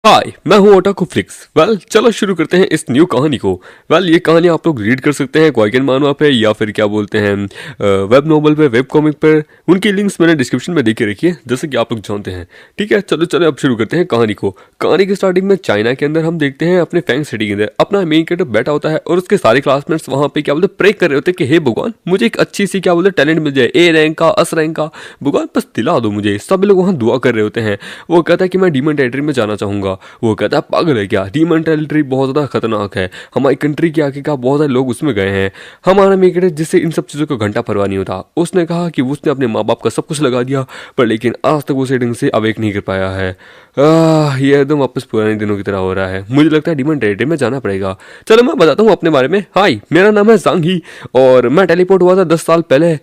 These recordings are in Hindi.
हाय, मैं हूँ ओटाकू फ्लिक्स। चलो शुरू करते हैं इस न्यू कहानी को। ये कहानी आप लोग रीड कर सकते हैं क्वाइकन मानुआ पे या फिर क्या बोलते हैं वेब नोवेल पे, वेब कॉमिक पर। उनकी लिंक्स मैंने डिस्क्रिप्शन में दे के रखी है, जैसे कि आप लोग जानते हैं। ठीक है, चलो चलो अब शुरू करते हैं कहानी को। कहानी की स्टार्टिंग में चाइना के अंदर हम देखते हैं अपने फैंग सिटी के अंदर अपना मेन कैरेक्टर बैठा होता है और उसके सारे क्लासमेट्स वहाँ पे क्या बोलते प्रे कर रहे होते हैं कि हे भगवान, मुझे एक अच्छी सी क्या बोलते टैलेंट मिल जाए, ए रैंक का, एस रैंक का, भगवान बस दिला दो मुझे। सब लोग वहाँ दुआ कर रहे होते हैं। वो कहता है कि मैं डीमन टेरिटरी में जाना चाहूंगा। वो कहता है पागल है क्या, डीमन टेरिटरी बहुत ज़्यादा खतरनाक है, हमारी कंट्री के आगे का बहुत सारे लोग उसमें गए हैं। हमारा मेकेटर जिससे इन सब चीज़ों का घंटा परवाह नहीं होता। उसने कहा कि उसने अपने माँ बाप का सब कुछ लगा दिया, पर लेकिन आज तक उसे ढंग से अवेक नहीं कर पाया है। ये एकदम वापस पुराने दिनों की तरह हो रहा है। मुझे लगता है डीमन टेरिटरी में जाना पड़ेगा। चलो मैं बताता हूँ अपने बारे में। हाय, मेरा नाम है जांग ही और मैं टेलीपोर्ट हुआ था 10 साल पहले।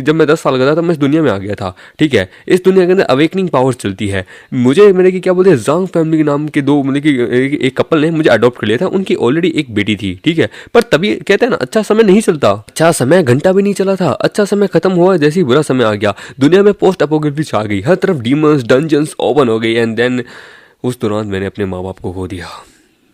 जब मैं 10 साल का था तब मैं इस दुनिया में आ गया था। ठीक है, इस दुनिया के अंदर अवेकनिंग पावर्स चलती है। मुझे मेरे की क्या बोलते हैं जांग फैमिली के नाम के दो मतलब कि एक कपल ने मुझे अडॉप्ट कर लिया था। उनकी ऑलरेडी एक बेटी थी। ठीक है, पर तभी कहते हैं ना अच्छा समय नहीं चलता। अच्छा समय घंटा भी नहीं चला था, अच्छा समय खत्म हुआ जैसे ही बुरा समय आ गया। दुनिया में पोस्ट अपोकैलिप्सिस छा गई, हर तरफ डीमंस डंजन्स ओपन हो गई। एंड देन उस दौरान मैंने अपने माँ बाप को खो दिया।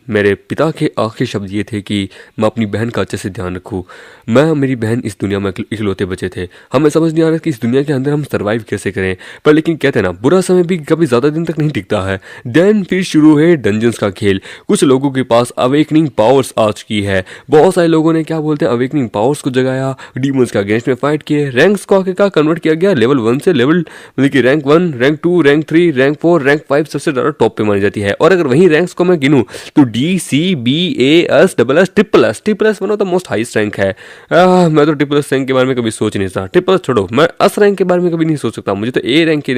मेरे पिता के आखिरी शब्द ये थे कि मैं अपनी बहन का अच्छे से ध्यान रखूं। मैं और मेरी बहन इस दुनिया में इकलौते बचे थे। हमें समझ नहीं आ रहा कि इस दुनिया के अंदर हम सर्वाइव कैसे करें। पर लेकिन कहते हैं ना बुरा समय भी कभी ज़्यादा दिन तक नहीं टिकता है। देन फिर शुरू है डंजन्स का खेल। कुछ लोगों के पास अवेकनिंग पावर्स आ चुकी है। बहुत सारे लोगों ने क्या बोलते हैं अवेकनिंग पावर्स को जगाया, डीमंस का अगेंस्ट में फाइट किए। रैंक्स को आगे का कन्वर्ट किया गया लेवल 1 से लेवल मतलब कि rank 1, rank 2, rank 3, rank 4, rank 5 सबसे ज़्यादा टॉप पे मानी जाती है। और अगर वही रैंक्स को मैं गिनूँ तो DCBAS double S triple S one of the most highest rank है। मैं तो ट्रिपल एस रैंक के बारे में कभी सोच नहीं सकता। ट्रिपल एस छोड़ो, मैं एस रैंक के बारे में कभी नहीं सोच सकता। मुझे तो ए रैंक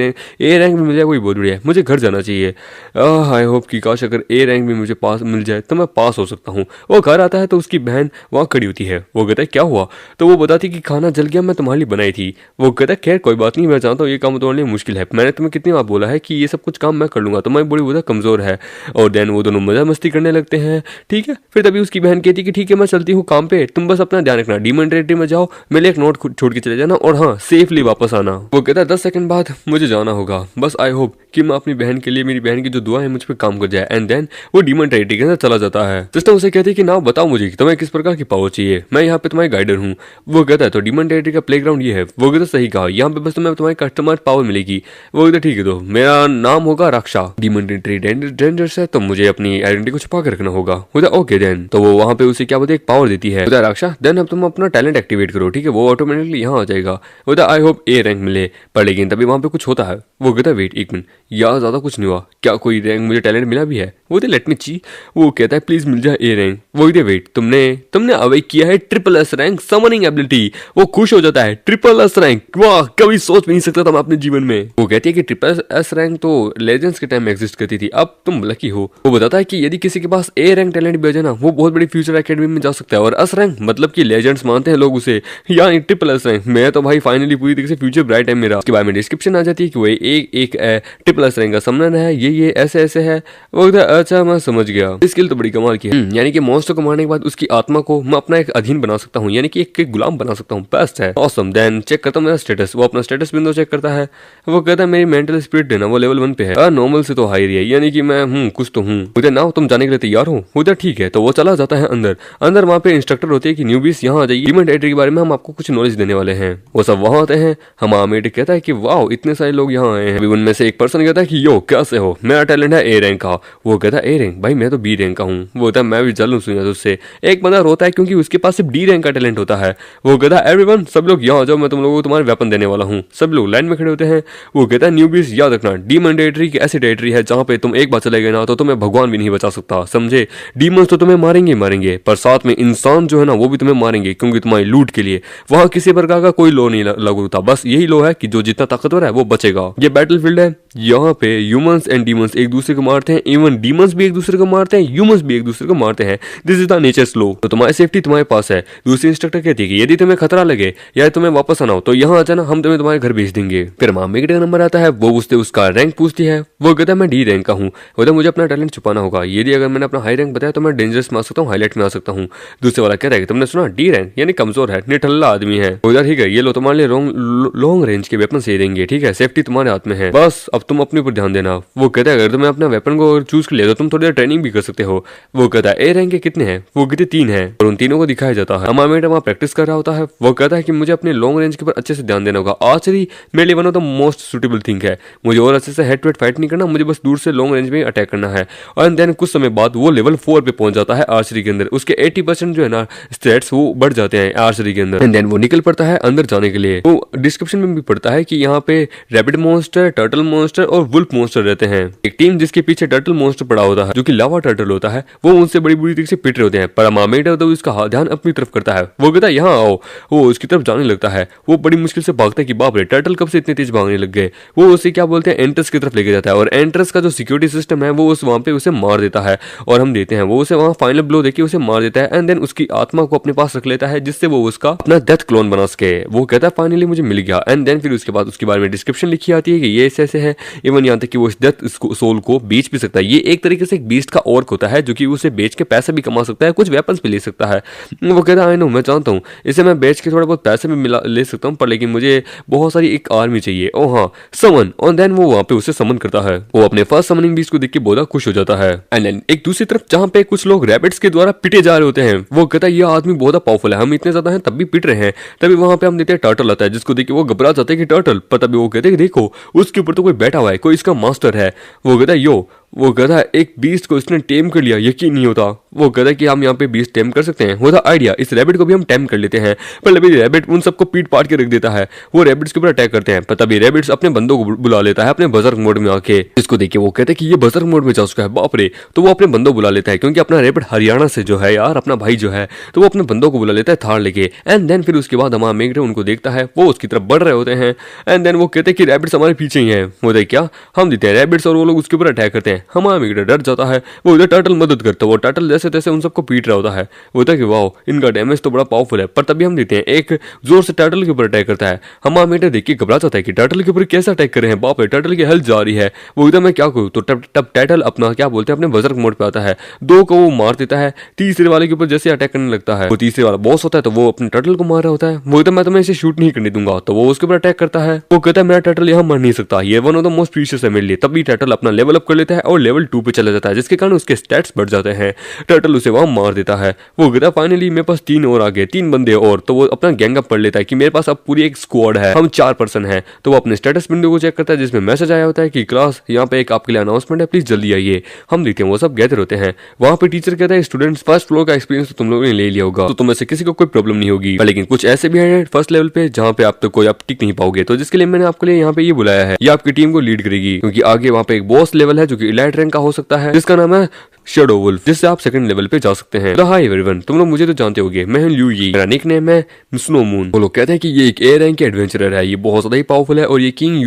में मिल जाए कोई बहुत बढ़िया है। मुझे घर जाना चाहिए। आई होप कि काश अगर ए रैंक में मुझे पास मिल जाए तो मैं पास हो सकता हूँ। वो घर आता है तो उसकी बहन वहाँ खड़ी होती है। वो कहता है क्या हुआ, तो वो बताती कि खाना जल गया, मैं तुम्हारे लिए बनाई थी। वो कहता है खैर कोई बात नहीं, मैं जानता हूँ ये काम तुम्हारे लिए मुश्किल है, मैंने तुम्हें कितनी बार बोला है कि ये सब कुछ काम मैं कर लूंगा, तुम्हारी बड़ी बुरा कमजोर है। और देन वो दोनों मजा मस्ती करने लगते हैं। ठीक है, फिर तभी उसकी बहन कहती कि ठीक है मैं चलती हूँ काम पे, तुम बस अपना ध्यान रखना, डीमन टेरिटरी में जाओ, मेरे एक नोट छोड़ के चले जाना और हाँ सेफली वापस आना। वो कहता है 10 सेकंड बाद मुझे जाना होगा, बस आई होप कि मैं अपनी बहन के लिए, मेरी बहन की जो दुआ है मुझ पर काम कर जाए। एंड देन वो डीमन टेरिटरी के अंदर चला जाता है। सिस्टम उसे कहती है कि ना बताओ मुझे कि तुम्हें किस प्रकार की पावर चाहिए, मैं यहाँ पे तुम्हारी गाइडर हूँ। वो कहता है तो डीमन टेरिटरी का प्लेग्राउंड ये है। वो कहता सही कहा, यहाँ पे बस तुम्हें तुम्हारी कस्टमर पावर मिलेगी। वो कहता ठीक है, तो मेरा नाम होगा रक्षा। डीमन टेरिटरी डेंजरस है तो मुझे अपनी आइडेंटिटी को छुपा कर रखना होगा। ओके देन, तो वो वहाँ पे उसे क्या बोलते एक पावर देती है रक्षा। देन अब तुम अपना टैलेंट एक्टिवेट करो। ठीक है, वो ऑटोमेटिकली यहाँ आ जाएगा। बोलता आई होप ए रैंक मिले। पर लेकिन तभी वहाँ पे कुछ होता है। वो कहता है वेट एक मिनट, यार ज्यादा कुछ नहीं हुआ, क्या कोई रैंक मुझे टैलेंट मिला भी है? वो लेट मी ची। वो कहता है प्लीज मिल जाए ए रैंक। वो कहते वेट, तुमने अवेक किया है triple S rank summoning ability. वो खुश हो जाता है, ट्रिपल एस रैंक, वाह कभी सोच भी नहीं सकता था मैं अपने जीवन में। वो कहती है कि ट्रिपल एस रैंक तो लेजेंड्स के टाइम में एग्जिस्ट करती थी, अब तुम लकी हो। वो बताता है कि यदि किसी के पास ए रैंक टैलेंट भी हो जाए ना, वो बहुत बड़ी फ्यूचर एकेडमी में जा सकता है। और एस रैंक मतलब कि लेजेंड्स मानते हैं लोग उसे, यानी ट्रिपल एस रैंक। मैं तो भाई फाइनली पूरी तरीके से फ्यूचर ब्राइट है मेरा। उसके बारे में डिस्क्रिप्शन आ जाती है कि वो एक ट्रिपल एस रैंक का समनन है, ये ऐसे है। वो अच्छा मैं समझ गया, स्किल तो बड़ी कमाल की है। यानी कि मॉन्स्टर को मारने के बाद उसकी आत्मा को मैं अपना एक अधीन बना सकता हूँ, यानी कि एक गुलाम बना सकता हूँ। बेस्ट है, ऑसम। देन चेक करता हूँ मेरा स्टेटस। वो अपना स्टेटस विंडो चेक करता है। वो कहता है मेरी मेंटल स्पिरिट देना, वो लेवल 1 पे है, नॉर्मल से तो हाई है, यानी कि मैं कुछ तो हूँ। उधर ना तुम जाने के लिए तैयार हो? उधर ठीक है, तो वो चला जाता है अंदर वहाँ पे इंस्ट्रक्टर होती है कि न्यूबीस यहाँ आ जाइए, डीमन टेरिटरी के बारे में हम आपको कुछ नॉलेज देने वाले हैं। वो सब वहाँ आते हैं। हमारा मेट कहता है कि वाओ इतने सारे लोग यहाँ आए हैं। अभी उनमें से एक पर्सन कहता है कि यो कैसे हो, मेरा टैलेंट है ए रैंक का। वो कहता है ए रैंक भाई मैं तो बी रैंक का हूँ। वो कहता है मैं भी जल सुना उससे। एक बंदा रोता है क्योंकि उसके पास सिर्फ डी रैंक का टैलेंट होता है। वो कहता है एवरीवन सब लोग यहाँ आ जाओ, मैं तुम लोगों को तुम्हारे वेपन देने वाला हूँ। सब लोग लाइन में खड़े होते हैं। वो कहता है न्यूबीस याद रखना, डीमन टेरिटरी की ऐसी टेरिटरी है जहाँ पे तुम एक बार चले गए ना तो तुम्हें भगवान भी नहीं बचा सकता, समझे? डीमंस तो तुम्हें मारेंगे, पर साथ में इंसान जो है ना वो भी तुम्हें मारेंगे, क्योंकि तुम्हारी लूट के लिए वहां किसी प्रकार का कोई लॉ नहीं लागू होता। बस यही लॉ है कि जो जितना ताकतवर है वो बचेगा। ये बैटलफील्ड है, यहाँ पे ह्यूमंस एंड डीमंस एक दूसरे को मारते हैं। इवन डीमंस भी एक दूसरे को मारते हैं, ह्यूमंस भी एक दूसरे को मारते हैं। This is the natures law. तो तुम्हारी सेफ्टी तुम्हारे पास है। दूसरी इंस्ट्रक्टर कहती है कि यदि तुम्हें खतरा लगे या तुम्हें वापस आना हो तो यहाँ आ जाना, हम तुम्हें तुम्हारे घर भेज देंगे। फिर मामी का नंबर आता है, वो उससे उसका रैंक पूछती है। वो कहता है मैं डी रैंक का हूँ, बोलता मुझे अपना टैलेंट छुपाना होगा, यदि अगर मैंने अपना हाई रैंक बताया तो मैं डेंजरस में आ सकता हूँ, हाईलाइट में आ सकता हूँ। दूसरे वाला कहता है कि तुमने सुना डी रैंक यानी कमजोर है, निठल्ला आदमी है। बोलता ठीक है, ये लो तुम्हारे लिए लॉन्ग रेंज के वेपन से देंगे, ठीक है, सेफ्टी तुम्हारे हाथ में है, बस अब तुम अपने ऊपर ध्यान देना। वो कहता है अगर तुम्हें अपना वेपन को चूज कर लिया तो तुम थोड़ी देर ट्रेनिंग भी कर सकते हो। वो कहता है ए रैंक के कितने हैं? वो कहते 3 है और उन तीनों को दिखाया जाता है। अमामेट वहाँ प्रैक्टिस कर रहा होता है। वो कहता है कि मुझे अपने लॉन्ग रेंज के ऊपर अच्छे से ध्यान देना होगा, आर्चरी मेरे लिए one of the most suitable thing है, मुझे और अच्छे से हेड टू हेड फाइट नहीं करना, मुझे बस दूर से लॉन्ग रेंज में अटैक करना है। और देन कुछ समय बाद वो लेवल 4 पे पहुंच जाता है आर्चरी के अंदर। उसके 80% जो है ना स्टेट्स वो बढ़ जाते हैं आर्चरी के अंदर। एंड देन वो निकल पड़ता है अंदर जाने के लिए। वो डिस्क्रिप्शन में भी पढ़ता है कि यहाँ पे रैबिड मॉन्स्टर, टर्टल मॉन्स्टर और वुल्फ मॉन्स्टर रहते हैं। एक टीम जिसके पीछे टर्टल मॉन्स्टर पड़ा होता है जो कि लावा टर्टल होता है, वो उनसे बड़ी बुरी तरीके से पिट रहे होते हैं। पर अमामेट तो उसका ध्यान अपनी तरफ करता है। वो कहता है यहाँ आओ, वो उसकी तरफ जाने लगता है। वो बड़ी मुश्किल से भागता है कि बाप रे टर्टल कब से इतने तेज भागने लग गए। वो उसे क्या बोलते हैं एंट्रस की तरफ लेके जाता है और एंट्रस का जो सिक्योरिटी सिस्टम है वो उस वहां पे उसे मार देता है और हम देते हैं वो उसे वहां फाइनल ब्लो देके उसे मार देता है। एंड देन उसकी आत्मा को अपने पास रख लेता है जिससे वो उसका अपना डेथ क्लोन बना सके। वो कहता है फाइनली मुझे मिल गया। एंड देन फिर उसके बाद उसके बारे में डिस्क्रिप्शन लिखी आती है कि ये ऐसे है, इवन यहाँ तक कि वो इस डेथ सोल को बेच भी सकता है। ये एक तरीके से एक बीस्ट का ऑर्क होता है जो कि उसे बेच के पैसे भी कमा सकता है, कुछ वेपन्स भी ले सकता है। वो कहता है आई नो, मैं जानता हूँ इसे मैं बेच के थोड़ा बहुत पैसे भी ले सकता हूँ, पर लेकिन मुझे बहुत सारी एक आर्मी चाहिए। ओ हाँ, समन। और देन वो वहां पे उसे समन करता है। वो अपने फर्स्ट समनिंग बीस्ट को देख के बोला खुश हो जाता है। एंड देन एक दूसरी तरफ जहाँ पे कुछ लोग रैबिट्स के द्वारा पिटे जा रहे होते हैं, वो कहता है ये आदमी बहुत पावरफुल है, हम इतने ज्यादा हैं तब भी पिट रहे हैं। तभी वहां पे हम देते हैं टर्टल आता है जिसको देख के वो घबरा जाते हैं कि टर्टल, पर तभी वो कहते हैं कि देखो उसके ऊपर तो कोई बैठा हुआ है, कोई इसका मास्टर है। वो कहता है यो, वो कहता है एक बीस्ट को इसने टेम कर लिया, यकीन नहीं होता। वो कहता है कि हम यहाँ पे बीस्ट टेम कर सकते हैं, होता आइडिया इस रैबिट को भी हम टेम कर लेते हैं। पर अभी रैबिट उन सबको पीट पाट के रख देता है। वो रैबिट्स के ऊपर अटैक करते हैं, पर तभी रैबिट्स अपने बंदों को बुला लेता है अपने बजर्ग मोड में आके। इसको देख के वो कहते हैं कि ये बजर्ग मोड में जा चुका है, बाप रे। तो वो अपने बंदों बुला लेता है क्योंकि अपना रैबिट हरियाणा से जो है यार अपना भाई जो है, तो वो अपने बंदों को बुला लेता है थार लेके। एंड देन फिर उसके बाद हमारा मेघरे उनको देखता है, वो उसकी तरफ बढ़ रहे होते हैं। एंड देन वो कहते हैं कि रैबिट्स हमारे पीछे ही है। वो देख क्या हम देते हैं रैबिट्स और वो लोग उसके ऊपर अटैक करते हैं। हमारा मेघरे डर जाता है। वो उधर टर्टल मदद करता है, वो टर्टल जैसे तैसे उन सबको पीट रहा होता है। वो होता है कि वाओ इनका डैमेज तो बड़ा पावरफुल है। पर तभी हम देते हैं एक जोर से टर्टल के ऊपर अटैक करता है। हमारा मेघरे देख के घबरा जाता है कि टर्टल के ऊपर कैसे अटैक कर रहे हैं, बाप रे टर्टल की हेल्थ जा रही है। वो एकदम मैं क्या करूँ, तो तब टर्टल अपना क्या बोलते हैं अपने बजर्ग मोड पे आता है, 2 को वो मार देता है। तीसरे वाले के ऊपर जैसे अटैक करने लगता है, वो तीसरे वाला बॉस होता है तो वो अपने टर्टल को मार रहा होता है। वो एकदम मैं तुम्हें इसे शूट नहीं करने दूंगा, तो वो उसके ऊपर अटैक करता है। वो कहता है मेरा टर्टल यहाँ मर नहीं सकता, ये one of the most precious है मेरे लिए। तभी टर्टल अपना लेवल अप कर लेता है और लेवल 2 पे चला जाता है जिसके कारण उसके स्टैट्स बढ़ जाते हैं। टर्टल उसे वहां मार देता है। वो कहता है फाइनली मेरे पास 3 और आ गए, 3 बंदे और। तो वो अपना गैंग अप कर लेता है कि मेरे पास अब पूरी एक स्क्वाड है, हम 4 पर्सन हैं। तो वो अपने स्टेटस विंडो को चेक करता है जिसमें मैसेज आया होता है कि क्लास यहाँ पे एक आपके लिए अनाउंसमेंट है, प्लीज जल्दी आइए। हम देखते हैं वो सब गैदर होते हैं। वहां पे टीचर कहता है स्टूडेंट्स फर्स्ट फ्लोर का एक्सपीरियंस तो तुम लोगों ने ले लिया होगा, तो तुम्हें से किसी को कोई प्रॉब्लम नहीं होगी। लेकिन कुछ ऐसे भी हैं फर्स्ट लेवल पे जहाँ पे आप तो कोई आप टिक नहीं पाओगे, तो जिसके लिए मैंने आपके लिए यहाँ पे ये बुलाया है, ये आपकी टीम को लीड करेगी। क्योंकि आगे वहाँ पे एक बॉस लेवल है जो कि इलाइट रैंक का हो सकता है, जिसका नाम है शैडो वुल्फ, जिससे आप सेकंड लेवल पे जा सकते हैं। हाय एवरीवन, तुम लोग मुझे तो जानते होगे, मैं हूं ल्यू यी, मेरा निकनेम है स्नो मून। वो लोग कहते हैं कि ये एक ए रैंक के एडवेंचरर है, ये बहुत ज्यादा ही पावरफुल है और ये किंग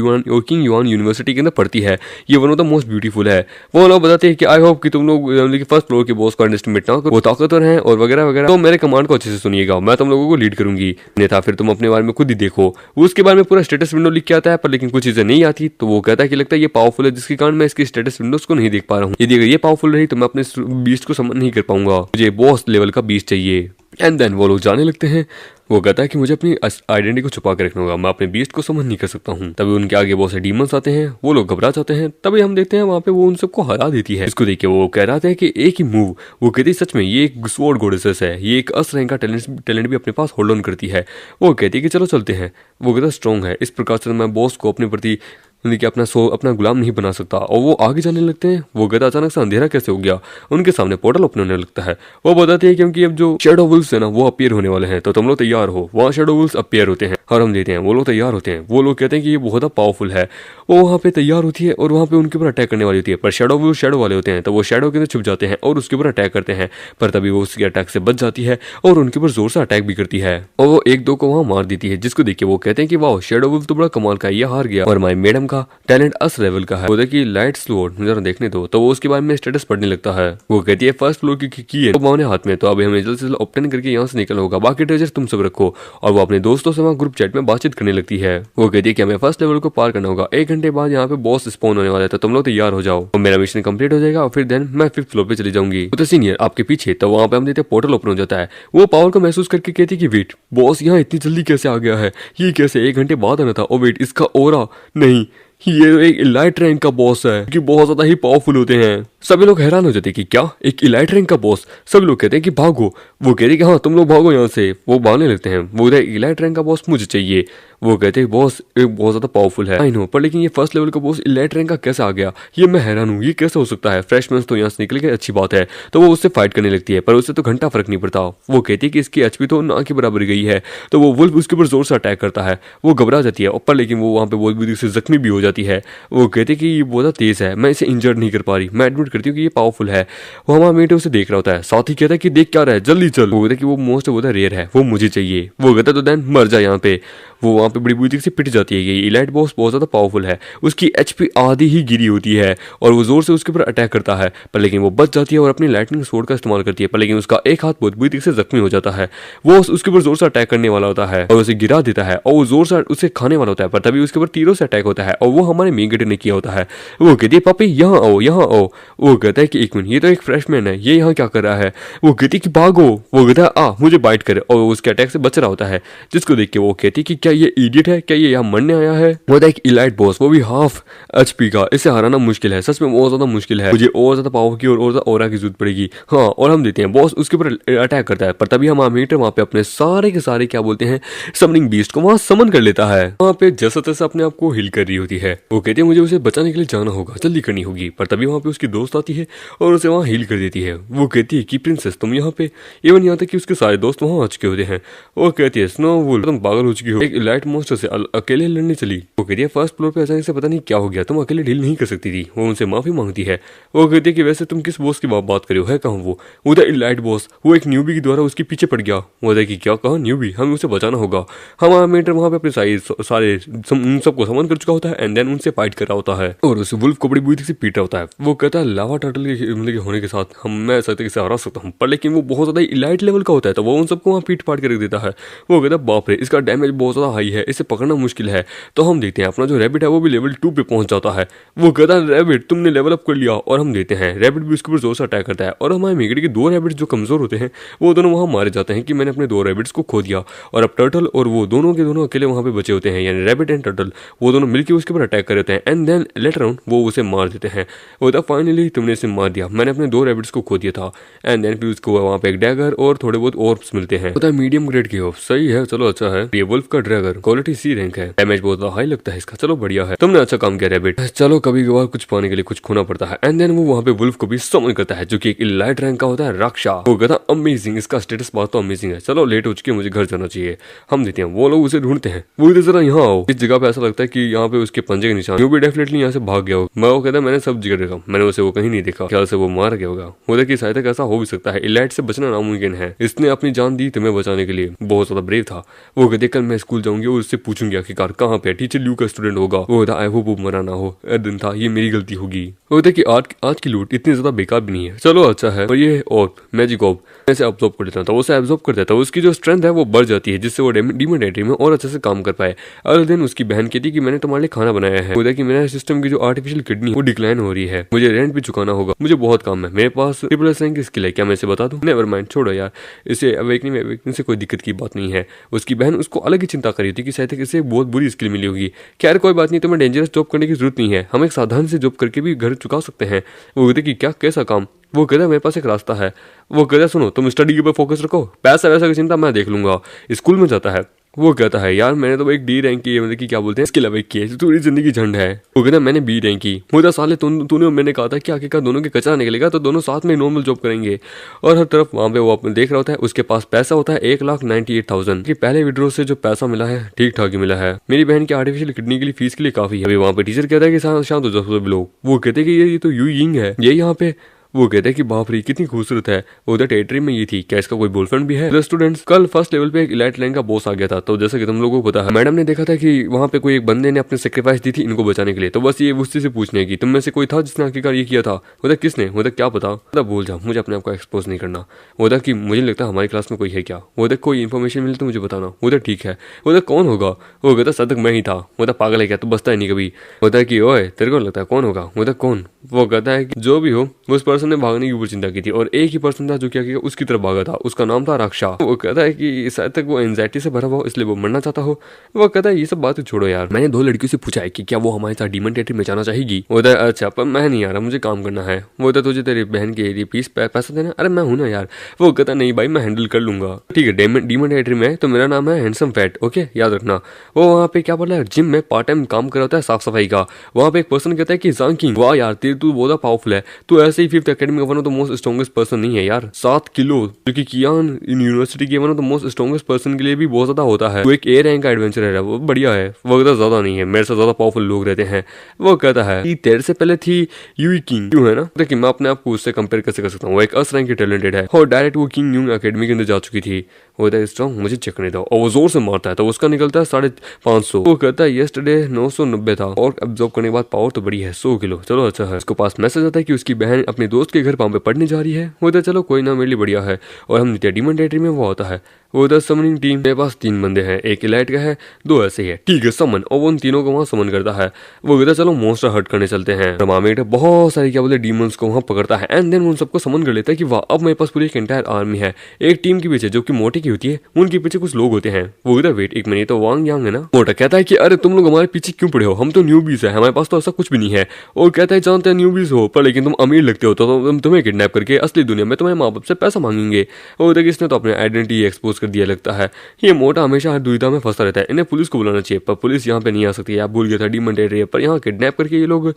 युआन यूनिवर्सिटी के अंदर पढ़ती है, ये one of the most beautiful है। वो लोग बताते हैं कि आई होप कि तुम लोग फर्स्ट फ्लोर के बॉस को अंडरस्टिमेट ना करो, वो ताकतवर हैं और वगैरह वगैरह। तो मेरे कमांड को अच्छे से सुनिएगा, मैं तुम लोगों को लीड करूंगी। अन्यथा फिर तुम अपने बारे में खुद ही देखो। उसके बारे में पूरा स्टेटस विंडो लिख के आता है, पर लेकिन कुछ चीजें नहीं आती। तो वो कहता है कि लगता है ये पावरफुल है, जिसके कारण मैं इसकी स्टेटस विंडोज को नहीं देख पा रहा हूँ। यदि अगर ये पावरफुल रही तो मैं अपने बीस्ट को समझ नहीं कर पाऊंगा, मुझे बॉस लेवल का बीस्ट चाहिए। एंड देन वो लोग जाने लगते हैं। वो कहता है कि मुझे अपनी आइडेंटिटी को छुपा के रखना होगा, मैं अपने बीस्ट को समझ नहीं कर सकता हूँ। तभी उनके आगे बहुत से डीमंस आते हैं, वो लोग घबरा जाते हैं। तभी हम देखते हैं वहाँ पे वो उन सबको हरा देती है। इसको देख के वो कह रहा था कि एक ही मूव, वो कहती सच में ये एक स्वॉर्ड गॉडेसेस है, ये एक अस रैंक का टैलेंट भी अपने पास होल्ड ऑन करती है। वो कहती है कि चलो चलते हैं। वो कहता स्ट्रॉन्ग है, इस प्रकार से मैं बॉस को अपने प्रति कि अपना गुलाम नहीं बना सकता। और वो आगे जाने लगते हैं। वो कहता अचानक से अंधेरा कैसे हो गया, उनके सामने पोर्टल ओपन होने लगता है। वो बताते हैं क्योंकि अब जो शैडो वुल्फ्स है ना वो अपीयर होने वाले हैं, तो तुम लोग तैयार हो। वहाँ शैडो वुल्फ्स अपीयर होते हैं और हम देते हैं वो लोग तैयार होते हैं। वो लोग कहते हैं कि ये बहुत पावरफुल है। वो वहाँ पे तैयार होती है और वहाँ पे उनके ऊपर अटैक करने वाली होती है, पर शैडो वुल्फ शैडो वाले होते हैं, तो वो शैडो के अंदर छुप जाते हैं और उसके ऊपर अटैक करते हैं। पर तभी वो उसके अटैक से बच जाती है और उनके ऊपर जोर से अटैक भी करती है और वो 1-2 को वहाँ मार देती है। जिसको देख के वो कहते हैं कि वाह शैडो वुल्फ तो बड़ा कमाल का, ये हार गया। और हमारी मैडम का टैलेंट अस लेवल का है। बोलता है कि लाइट स्लो जरा देखने दो, तो वो उसके बारे में स्टेटस पढ़ने लगता है। वो कहती है फर्स्ट फ्लोर की है वो हाथ में, तो अभी हमें जल्द से जल्द ऑप्टेन करके यहाँ से निकलना होगा, बाकी ट्रेजर तुम सब रखो। और वो अपने दोस्तों से वहाँ ग्रुप चैट में बातचीत करने लगती है। वो कहती है कि हमें फर्स्ट लेवल को पार करना होगा, 1 घंटे बाद यहाँ पे बॉस स्पॉन होने वाला है, तो तुम लोग तैयार हो जाओ और मेरा मिशन कंप्लीट हो जाएगा और फिर देन मैं 5th फ्लोर पे चली जाऊंगी। तो सीनियर आपके पीछे, तो वहाँ पे हम देखते हैं पोर्टल ओपन हो जाता है। वो पावर को महसूस करके कहती है कि वेट, बॉस यहाँ इतनी जल्दी कैसे आ गया है, ये कैसे 1 घंटे बाद आना था। ओ वेट, इसका ओरा नहीं, ये एक इलाइट रैंक का बॉस है कि बहुत ज्यादा ही पावरफुल होते हैं। सभी लोग हैरान हो जाते हैं कि क्या एक इलाइट रैंक का बॉस। सभी लोग कहते हैं कि भागो। वो कहते हैं कि हाँ तुम लोग भागो यहाँ से। वो भागने लगते हैं। वो उधर इलाइट रैंक का बॉस मुझे चाहिए। वो कहते हैं बॉस एक बहुत ज्यादा पावरफुल है। आई नो, पर लेकिन ये फर्स्ट लेवल का बॉस इलाइट रैंक का कैसे आ गया, ये मैं हैरान हूँ, ये कैसे हो सकता है। फ्रेशमैन तो यहाँ से निकल गए, अच्छी बात है। तो वो उससे फाइट करने लगती है, पर उससे तो घंटा फर्क नहीं पड़ता। वो कहती है कि इसकी एचपी तो ना के बराबर गई है। तो वो वुल्फ उसके ऊपर जोर से अटैक करता है। वो घबरा जाती है ऊपर, लेकिन वो वहाँ पे बहुत बुरी से जख्मी भी हो जाती है। वो कहते हैं कि ये बहुत तेज है, मैं इसे इंजर्ड नहीं कर पा रही। मैं एडमिट करती हूँ कि ये पावरफुल है। वो हमारा मेट उसे देख रहा होता है, साथ ही कहता है कि देख क्या रहा है, जल्दी चल। वो कहता है कि वो मोस्ट बहुत रेयर है, वो मुझे चाहिए। वो कहता है तो देन मर जा यहाँ पे। वो वहाँ पे बड़ी बुरी से पिट जाती है। ये इलाइट बॉस बहुत ज्यादा पावरफुल है, उसकी एचपी आधी ही गिरी होती है और वो जोर से उसके ऊपर अटैक करता है, पर लेकिन वो बच जाती है और अपनी लाइटनिंग स्वॉर्ड का इस्तेमाल करती है। पर लेकिन उसका एक हाथ बहुत बुरी से जख्मी हो जाता है। वो उसके ऊपर जोर से अटैक करने वाला होता है और उसे गिरा देता है और वो जोर से उसे खाने वाला होता है, पर तभी उसके ऊपर तीरों से अटैक होता है और वो हमारे मेन गेट ने किया होता है। वो कहती है पापी यहाँ आओ, यहाँ आओ। वो कहता है कि 1 मिनट, ये तो एक फ्रेशमैन है, ये यहाँ क्या कर रहा है। वो कहती है कि भागो। वो कहता है आ मुझे बाइट करे, और उसके अटैक से बच रहा होता है, जिसको देख के वो कहती है कि क्या ये इडियट है, क्या ये यहाँ मरने आया है। वो था एक इलाइट बॉस, वो भी हाफ एचपी का, इसे हराना मुश्किल है, सच में बहुत ज्यादा मुश्किल है। मुझे और ज्यादा पावर की और ज्यादा ऑरा की जरूरत पड़ेगी। हाँ, और हम देते हैं बॉस उसके ऊपर अटैक करता है, पर तभी हमारा मीटर वहाँ पे अपने सारे के सारे क्या बोलते हैं समनिंग बीस्ट को वहाँ समन कर लेता है। वहाँ पे जैसा तैसा अपने आप को हिल कर रही होती है। वो कहती है मुझे उसे बचाने के लिए जाना होगा, जल्दी करनी होगी, पर तभी वहाँ पे उसकी दोस्त आती है और उसे वहाँ हील कर देती है। वो कहती है कि प्रिंसेस तुम यहाँ पे, इवन यहाँ तक कि उसके सारे दोस्त वहाँ आ चुके होते हैं। वो कहती है स्नो वुल तुम पागल हो चुकी हो, एक इलाइट मॉन्स्टर से अकेले लड़ने चली। वो कहती है फर्स्ट फ्लोर पे अचानक से पता नहीं क्या हो गया, तुम अकेले डील नहीं कर सकती थी। वो उनसे माफी मांगती है। वो कहती है कि वैसे तुम किस बॉस की बात कर रहे हो, है कहाँ वो उधर इलाइट बॉस, वो एक न्यूबी के द्वारा उसके पीछे पड़ गया। वो कि क्या कहा न्यूबी, हमें उसे बचाना होगा। हमारा मेंटर वहाँ पे अपने सारे उन सबको समन कर चुका होता है एंड देन उनसे फाइट कर रहा होता है और उस वुल्फ को बड़ी बुरी से पीट रहा होता है। वो कहता है लावा टर्टल के मतलब होने के साथ मैं ऐसा इसे हरा सकता हूँ, पर लेकिन वो बहुत ज्यादा इलाइट लेवल का होता है, तो वो उन सबको वहाँ पीट फाट के रख देता है। वो कहता है बाप रे, इसका डैमेज बहुत ज्यादा हाई है, इसे पकड़ना मुश्किल है। तो हम देखते हैं अपना जो रैबिट है वो भी लेवल 2 पे पहुंच जाता है। वो कहता है रैबिट तुमने लेवल अप कर लिया, और हम देखते हैं रैबिट भी उसके ऊपर जोर से अटैक करता है और हमारे मेगड़ी के 2 रैबिट जो कमजोर होते हैं वो दोनों वहाँ मारे जाते हैं कि मैंने अपने 2 रैबिट्स को खो दिया। और अब टर्टल और वो दोनों के दोनों अकेले वहाँ पे बचे होते हैं, यानी रैबिट एंड टर्टल, वो दोनों मिलकर उसके ऊपर अटैक कर देते हैं एंड देन लेटर ऑन वो उसे मार देते हैं। वो था फाइनली तुमने इसे मार दिया, मैंने अपने 2 रैबिट्स को खो दिया था। एंड देन फिर उसको वहाँ पे एक डैगर और थोड़े बहुत ऑर्ब्स मिलते हैं। होता है मीडियम ग्रेड की ऑर्ब, सही है, चलो अच्छा है। ये वुल्फ का ड्रैगर क्वालिटी C रैंक है, डैमेज बहुत हाई लगता है इसका, चलो बढ़िया है, तुमने अच्छा काम किया रैबिट। चलो कभी कभार कुछ पाने के लिए कुछ खोना पड़ता है। एंड देन वो वहाँ पे वुल्फ को भी समन करता है जो कि एक इलाइट रैंक का होता है रक्षा। वो कहता अमेजिंग, इसका स्टेटस बात तो अमेजिंग है, चलो लेट हो चुके मुझे घर जाना चाहिए। हम देते हैं, वो लोग उसे ढूंढते हैं। वो इधर जरा यहाँ आओ। इस जगह पे ऐसा लगता है कि यहाँ पे उसके पंजे के निशान, वो भी डेफिनेटली यहाँ से भाग गया हो। मैं वो कहता है मैंने सब जगह देखा, मैंने उसे वो कहीं नहीं देखा, ख्याल से वो मार गया होगा। होता कि शायद तक ऐसा हो भी सकता है, इलाइट से बचना नामुमकिन है, इसने अपनी जान दी तुम्हें बचाने के लिए, बहुत ज्यादा ब्रेव था। वो कहते कल मैं स्कूल जाऊंगी और उससे पूछूंगी आखिरकार कहाँ पे टीचर ल्यू का स्टूडेंट होगा। वो कहता आई होप वो मरा ना हो, दिन था, ये मेरी गलती होगी। वो कहते कि आज की लूट इतनी ज्यादा बेकार भी नहीं है, चलो अच्छा है। और ये ऑर्ब मैजिक ऑर्ब ऐसे ऑब्जॉर्व कर देता था, वो उसे ऑब्जॉर्व कर देता है, उसकी जो स्ट्रेंथ है वो बढ़ जाती है, जिससे वो डिमोनेटरी में और अच्छे से काम कर पाए। अगले दिन उसकी बहन कहती कि मैंने तुम्हारे लिए खाना बनाया है। बोला कि मेरा सिस्टम की जो आर्टिफिशियल किडनी वो डिक्लाइन हो रही है, मुझे रेंट भी चुकाना होगा, मुझे बहुत काम है, मेरे पास ट्रिपल रैंक की स्किल है, क्या मैं इसे बता दूं? नेवर माइंड, छोड़ो यार, इसे अवेकनिंग से कोई दिक्कत की बात नहीं है। उसकी बहन उसको अलग ही चिंता करी थी कि शायद इसे बहुत बुरी स्किल मिली होगी। खैर कोई बात नहीं, तुम्हें डेंजरस जॉब करने की जरूरत नहीं है, हम एक साधारण से जॉब करके भी घर चुका सकते हैं। वो कहते कि क्या कैसा काम? वो कहता मेरे पास एक रास्ता है। वो कहता सुनो तुम स्टडी के ऊपर फोकस रखो, पैसा वैसा की चिंता मैं देख लूंगा। स्कूल में जाता है। वो कहता है यार मैंने तो एक D रैंक की, मतलब कि क्या बोलते हैं स्किल अवेक की है, पूरी जिंदगी झंड है। वो कहता मैंने B रैंक की। मुझे साले तूने मैंने कहा था कि आखिरकार दोनों के कचरा निकलेगा तो दोनों साथ में नॉर्मल जॉब करेंगे। और हर तरफ वहाँ पे वो देख रहा होता है, उसके पास पैसा होता है 1,98,000 कि पहले विड्रॉ से जो पैसा मिला है ठीक ठाक ही मिला है, मेरी बहन की आर्टिफिशियल किडनी के लिए फीस के लिए काफी है। अभी वहाँ पे टीचर कहता है कि शांत हो जाओ सब लोग। वो कहते हैं कि ये तो यू यिंग है, ये यहाँ पे वो कहता है कि बाप रे कितनी खूबसूरत है, उधर टेरिटरी में ये थी, क्या इसका कोई बॉयफ्रेंड भी है? स्टूडेंट्स, कल फर्स्ट लेवल पे एक इलाइट रैंक का बॉस आ गया था, तो जैसे कि तुम लोगों को पता है मैडम ने देखा था कि वहाँ पे कोई एक बंदे ने अपने सेक्रीफाइस दी थी इनको बचाने के लिए, तो बस ये उसी से पूछने की तुम में से कोई था जिसने आखिरकार ये किया था? उधर किसने? उधर क्या पता, उधर बोल जा, मुझे अपने आप को एक्सपोज नहीं करना। उधर कि मुझे लगता है हमारी क्लास में कोई है क्या? उधर कोई इन्फॉर्मेशन मिले तो मुझे बताना। उधर ठीक है। उधर कौन होगा? वो कहता सद तक मैं ही था। उधर पागल है क्या, तू बसता है नहीं कभी? उधर की ओए तेरे को लगता है कौन होगा? उधर कौन? वो कहता है कि जो भी हो उस पर्सन ने भागने की ऊपर चिंता की थी और एक ही पर्सन था जो क्या किया उसकी तरफ भागा था, उसका नाम था रक्षा। वो कहता है कि शायद तक वो एंजाइटी से भरा हुआ इसलिए वो मरना चाहता हो। वो कहता है ये सब बातें छोड़ो यार, मैंने 2 लड़कियों से पूछा है कि क्या वो हमारे साथ डीमन टेरिटरी में जाना चाहेगी। उधर अच्छा पर मैं नहीं आ रहा, मुझे काम करना है। वो उधर तुझे तेरी बहन के लिए फीस पैसा देना? अरे मैं हूं ना यार। वो कहता नहीं भाई मैं हैंडल कर लूंगा। ठीक है डीमन टेरिटरी में तो मेरा नाम है हैंडसम फैट, ओके याद रखना। वो वहाँ पे क्या बोला है, जिम में पार्ट टाइम काम कर रहा होता है साफ सफाई का। वहाँ पे एक पर्सन कहता है कि जंकिंग, वाह यार तेरी तू बहुत पावरफुल है, तू ऐसे ही 5th एकेडमी का one of the most strongest person नहीं है यार। 7 किलो जो कि कियान यूनिवर्सिटी के one of the most strongest person के लिए भी बहुत ज्यादा होता है। वो एक ए रैंक का एडवेंचर है, वो बढ़िया है। वो कहता ज्यादा नहीं है, मेरे से ज्यादा पावरफुल लोग रहते हैं। वो कहता है कि तेरे से पहले थी यूई किंग, क्यों है ना, देखिए मैं अपने आप को उससे कंपेयर कैसे कर सकता हूँ। वो एक अस रैंक की टैलेंटेड है और डायरेक्ट वो किंग यूंग एकेडमी के अंदर जा चुकी थी। वो कहता है स्ट्रॉन्ग, मुझे चेक करने दो। और वो जोर से मारता है तो उसका निकलता है 550। वो कहता है यस्टरडे 990 था और अब्जॉर्ब करने के बाद पावर तो बड़ी है 100 किलो। चलो अच्छा है। उसके पास मैसेज आता है कि उसकी बहन अपने दोस्त के घर वहां पे पढ़ने जा रही है। वो कहता है चलो कोई ना, मेरे लिए बढ़िया है। और हम डीमन टेरिटरी में वो होता है। वो उधर समनिंग टीम, मेरे पास 3 बंदे हैं, एक इलाइट का है, 2 ऐसे ही है। ठीक है समन, और वो उन तीनों को वहाँ समन करता है। वो कहता है चलो मॉन्स्टर हर्ट करने चलते हैं। रमामेट बहुत सारी क्या बोलते डीमंस को वहाँ पकड़ता है एंड देन उन सबको समन कर लेता है कि वाह अब मेरे पास पूरी एक एंटायर आर्मी है। एक टीम के पीछे जो कि मोटे की होती है उनके पीछे कुछ लोग होते हैं। वो कहता है वेट एक मिनट, तो वांग यांग है ना। मोटा कहता है कि अरे तुम लोग हमारे पीछे क्यों पड़े हो, हम तो न्यूबीज है, हमारे पास तो ऐसा कुछ भी नहीं है। और कहता है जानते हैं न्यूबीज हो पर लेकिन तुम अमीर लगते हो तो हम तुम्हें किडनैप करके असली दुनिया में तुम्हारे माँ बाप से पैसा मांगेंगे। और देखिए इसने तो अपने आइडेंटिटी एक्सपोज कर दिया लगता है। ये मोटा हमेशा हर दुविधा में फंसा रहता है, इन्हें पुलिस को बुलाना चाहिए पर पुलिस यहाँ पे नहीं आ सकती। आप भूल गया था डीमन टेरिटरी है पर यहाँ किडनैप करके ये लोग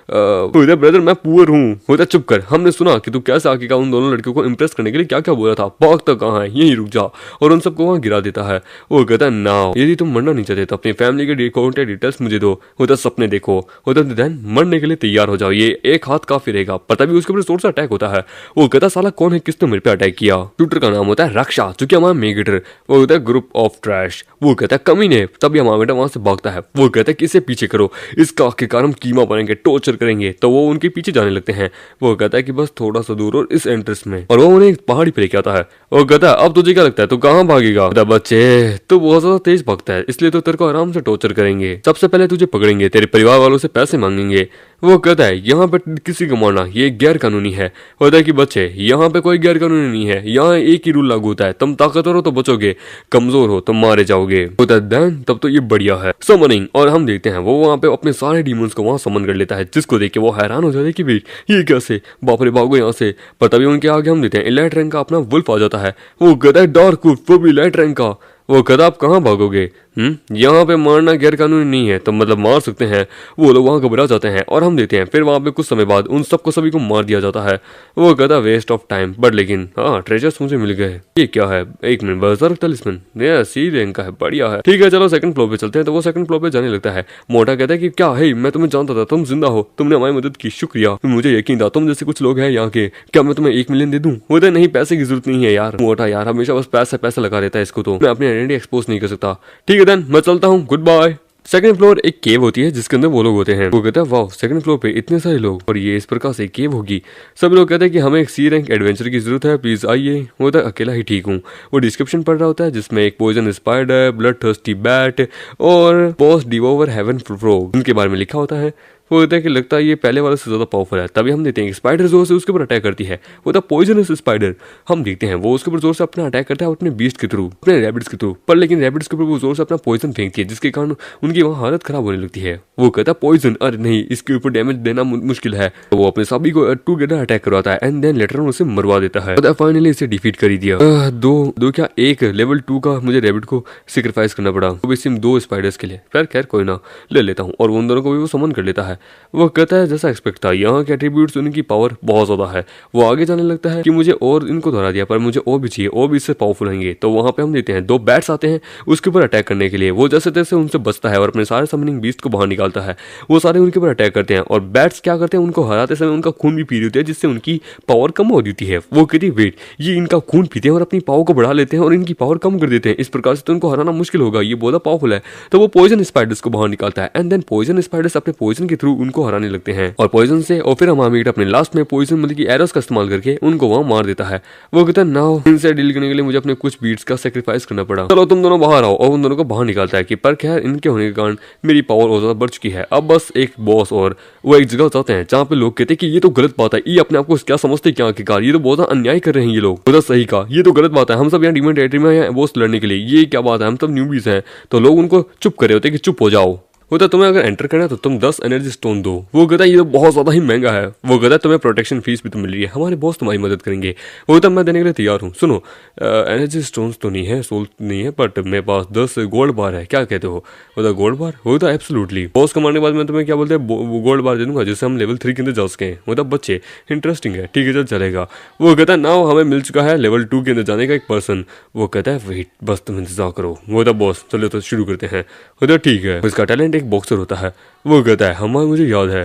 ब्रदर मैं पुअर हूँ। होता चुप कर, हमने सुना कि तू कैसे आके का उन दोनों लड़कियों को इंप्रेस करने के लिए क्या क्या बोला था, भाग तक कहाँ है, यहीं रुक जा। और उन सबको वहाँ गिरा देता है। वो कहता है नाउ यदि तुम मरना नहीं चाहते तो अपनी फैमिली के कॉन्टेक्ट डिटेल्स मुझे दो। होता सपने देखो, होता देन मरने के लिए तैयार हो जाओ, ये एक हाथ काफी रहेगा। पर तभी उसके ऊपर जोर से अटैक होता है। वो कहता साला कौन है, किसने मेरे पे अटैक किया। शूटर का नाम होता है रक्षा जो कि हमारा मेगेटर। वो होता है ग्रुप ऑफ ट्रैश। वो कहता है कमीने, तभी हमारा बेटा वहां से भागता है। वो कहता है किसे पीछे करो, इसका आखिरकार हम कीमा बनेंगे, टॉर्चर करेंगे। तो वो उनके पीछे जाने लगते हैं। वो कहता है कि बस थोड़ा सा दूर और इस एंट्रेंस में, और वो उन्हें एक पहाड़ी पे लेके आता है। वो कहता है अब तुझे क्या लगता है तू कहाँ भागेगा? बच्चे तू बहुत ज्यादा तेज भागता है इसलिए तो तेरे को आराम से टॉर्चर करेंगे। सबसे पहले तुझे पकड़ेंगे, तेरे परिवार वालों से पैसे मांगेंगे। वो कहता है यहाँ पे किसी को मारना ये गैर कानूनी है। होता है कि बच्चे यहाँ पे कोई गैर कानूनी नहीं है, यहाँ एक ही रूल लागू होता है, तुम ताकतवर हो तो बचोगे, कमजोर हो तो मारे जाओगे। होता है देन तब तो ये बढ़िया है समनिंग। और हम देखते हैं वो वहाँ पे अपने सारे डीमंस को वहाँ समन कर लेता है, जिसको देख के वो हैरान हो जाता है कि भाई ये कैसे, बाप रे भागो यहाँ से। पर तभी उनके आगे हम देखते हैं इलाइट रैंक का अपना वुल्फ आ जाता है। वो कहता है डार्क वुल्फ, वो भी इलाइट रैंक का। वो कहता आप कहाँ भागोगे, यहाँ पे मारना गैर कानूनी नहीं है तो मतलब मार सकते हैं। वो लोग वहाँ घबरा जाते हैं और हम देते हैं फिर वहाँ पे कुछ समय बाद उन सबको सभी को मार दिया जाता है। वो कहता वेस्ट ऑफ टाइम, बट लेकिन हाँ ट्रेजर्स मुझे मिल गए। ये क्या है, एक मिनट, बर्सर्क टलिस्मन, सी रैंक का है, बढ़िया है। ठीक है चलो सेकंड फ्लोर पे चलते हैं। तो वो सेकंड फ्लोर पे जाने लगता है। मोटा कहता है कि क्या है, मैं तुम्हें जानता था, तुम जिंदा हो, तुमने हमारी मदद की, शुक्रिया, मुझे यकीन था तुम जैसे कुछ लोग हैं यहाँ के, क्या मैं तुम्हें 1 मिलियन दे दूं? बोलते नहीं पैसे की जरूरत नहीं है यार। मोटा यार हमेशा बस पैसा पैसा लगा रहता है, इसको तो मैं अपनी आइडेंटिटी एक्सपोज नहीं कर सकता। ठीक है देन मैं चलता हूँ, गुड बाय। सेकंड फ्लोर एक केव होती है जिसके अंदर वो लोग होते हैं। वो कहता है वाह सेकंड फ्लोर पे इतने सारे लोग और ये इस प्रकार से केव होगी। सब लोग कहते हैं कि हमें एक सी रैंक एडवेंचर की जरूरत है, प्लीज आइए। वो होता है अकेला ही ठीक हूँ। वो डिस्क्रिप्शन पढ़ रहा होता है जिसमें एक poison spider, bloodthirsty bat और बॉस डिवोवर हेवन फ्रॉग उनके बारे में लिखा होता है। वो कहता है कि लगता है ये पहले वाले से ज्यादा पावरफुल है। तभी हम देखते हैं स्पाइडर जोर से उसके ऊपर अटैक करती है। वो था पॉइजनस स्पाइडर। हम देखते हैं वो उसके ऊपर जोर से अपना अटैक करता है अपने बीस्ट के थ्रू, अपने रैबिट्स के थ्रू। पर लेकिन रैबिट्स के ऊपर वो जोर से अपना पॉइजन फेंकती है जिसके कारण उनकी वहाँ हालत खराब होने लगती है। वो कहता है पॉइजन, अरे नहीं इसके ऊपर डैमेज देना मुश्किल है। तो वो अपने सभी को टूगेदर अटैक करवाता है एंड देन लेटर उसे मरवा देता है। फाइनली इसे डिफीट कर ही दिया। दो क्या एक लेवल 2 का मुझे रैबिट को सेक्रीफाइस करना पड़ा, वो भी सिर्फ 2 स्पाइडर्स के लिए। खैर कोई ना, ले लेता हूँ। और उन दोनों को भी वो समन कर लेता है। है। वो कहता है जैसा एक्सपेक्ट था, यहाँ के एट्रीब्यूट्स उनकी पावर बहुत ज्यादा है। वो आगे जाने लगता है कि मुझे और इनको धरा दिया पर मुझे और भी चाहिए, और भी इससे पावरफुल होंगे। तो वहां पे हम देते हैं 2 बैट्स आते हैं उसके ऊपर अटैक करने के लिए। वो जैसे तैसे उनसे बचता है और अपने सारे समनिंग बीस्ट को बाहर निकालता है। वो सारे उनके ऊपर अटैक करते हैं और बैट्स क्या करते हैं, उनको हराते समय उनका खून भी पी रही होती है, जिससे उनकी पावर कम हो रही है। वो कहती है वेट, ये इनका खून पीते हैं और अपनी पावर को बढ़ा लेते हैं और इनकी पावर कम कर देते हैं। इस प्रकार से तो उनको हराना मुश्किल होगा, ये बहुत पावरफुल है। तो वो पॉइजन स्पाइडर्स को बाहर निकालता है एंड देन पॉइजन स्पाइडर्स अपने पॉइजन के थ्रू उनको हराने लगते हैं और पॉइजन से। और फिर हमामीट अपने लास्ट में पॉइजन मतलब कि एरोस का इस्तेमाल करके उनको वहां मार देता है। वो कहता है नाउ इनसे डील करने के लिए मुझे अपने कुछ बीट्स का सेक्रीफाइस करना पड़ा, चलो तुम दोनों बाहर आओ। और उन दोनों को बाहर निकालता है कि पर खैर इनके होने के कारण मेरी पावर और ज्यादा बढ़ चुकी है, अब बस एक बॉस। और वो एक जगह जाते हैं जहाँ पे लोग कहते हैं कि ये तो गलत बात है, ये अपने आप को क्या समझते क्या आखिरकार, ये तो बहुत अन्याय कर रहे हैं ये लोग। बहुत सही कहा, ये तो गलत बात है, हम सब यहाँ डिमन टेरिटरी में हैं बॉस लड़ने के लिए, ये क्या बात है, हम सब न्यूबीज हैं। तो लोग उनको चुप करे होते कि चुप हो जाओ। होता तुम्हें अगर एंटर करना है तो तुम 10 एनर्जी स्टोन दो। वो कहता है ये तो बहुत ज्यादा ही महंगा है। वो कहता है तुम्हें प्रोटेक्शन फीस भी तो मिल रही है, हमारे बॉस तुम्हारी मदद करेंगे। वो कहता मैं देने के लिए तैयार हूँ। सुनो एनर्जी स्टोन्स तो नहीं है, सोल नहीं है, बट मेरे पास 10 गोल्ड बार है, क्या कहते हो। वो गोल्ड बार, वो तो एब्सोल्युटली बॉस कमाने के बाद मैं तुम्हें क्या बोलते हैं गोल्ड बार दे दूंगा, जिससे हम लेवल 3 के अंदर जा सकें। वो बच्चे इंटरेस्टिंग है, ठीक है चल चलेगा। वो कहता है नाउ हमें मिल चुका है लेवल 2 के अंदर जाने का एक पर्सन। वो कहता है वेट बस तुम इंतजार करो। वो बॉस चलो तो शुरू करते हैं। वो ठीक है। उसका टैलेंट एक बॉक्सर होता है। वो कहता है हमारा मुझे याद है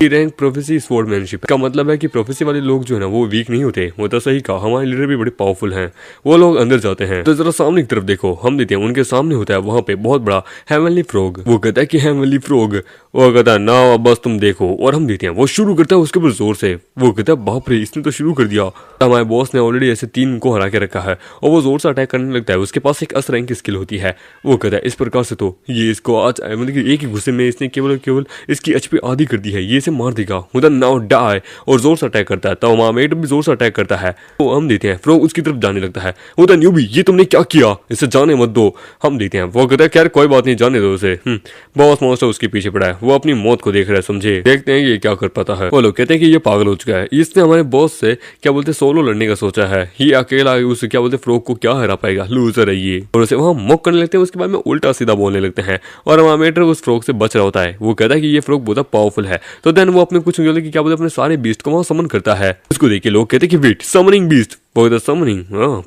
रैंक प्रोफेसी स्वॉर्डमैनशिप का मतलब है कि प्रोफेसी वाले लोग जो है ना वो वीक नहीं होते। वो तो सही कहा, हमारे लीडर भी बड़े पावरफुल हैं। वो लोग अंदर जाते हैं तो जरा सामने की तरफ देखो, हम देते हैं उनके सामने होता है वहां पे बहुत बड़ा हेवनली फ्रॉग। वो कहता है कि हेवनली फ्रॉग। वो कहता है ना बस तुम देखो, और हम देते हैं। वो शुरू करता है उसके ऊपर जोर से। वो कहता है बाप रे इसने तो शुरू कर दिया। हमारे बॉस ने ऑलरेडी ऐसे 3 को हरा के रखा है और वो जोर से अटैक करने लगता है। उसके पास एक अस रैंक की स्किल होती है। वो कहता है इस प्रकार से तो ये इसको आज मतलब कि एक ही गुस्से में इसने केवल इसकी एचपी आधी कर दी है, ये इसे मार देगा। मुदन नाउ डाई, और जोर से अटैक करता है। तो मामेट भी जोर से अटैक करता है। तो हम देते हैं फ्रॉग उसकी तरफ जाने लगता है। मुदन न्यूबी ये तुमने क्या किया, इसे जाने मत दो। हम देते हैं। वो कहता है यार कोई बात नहीं जाने दो उसे। बॉस मॉन्स्टर उसके पीछे पड़ा है, वो अपनी मौत को देख रहा है, समझे। देखते हैं ये क्या कर पाता है। वो लोग कहते हैं कि ये पागल हो चुका है, इसने हमारे बॉस से क्या बोलते सोलो लड़ने का सोचा है, ये अकेला उसे क्या बोलते फ्रॉग को क्या हरा पाएगा, लूजर है ये। और उसे वहां मॉक करने लगते हैं। उसके बाद में उल्टा सीधा बोलने लगते हैं और मामेटर उस फ्रॉग से बच रहा होता है। वो कहता है कि ये फ्रॉग बहुत पावरफुल है। तो देन वो अपने कुछ क्या बोलते अपने सारे बीस्ट को वहां समन करता है। उसको देख के लोग कहते हैं कि वेट समनिंग बीस्ट, बहुत समनिंग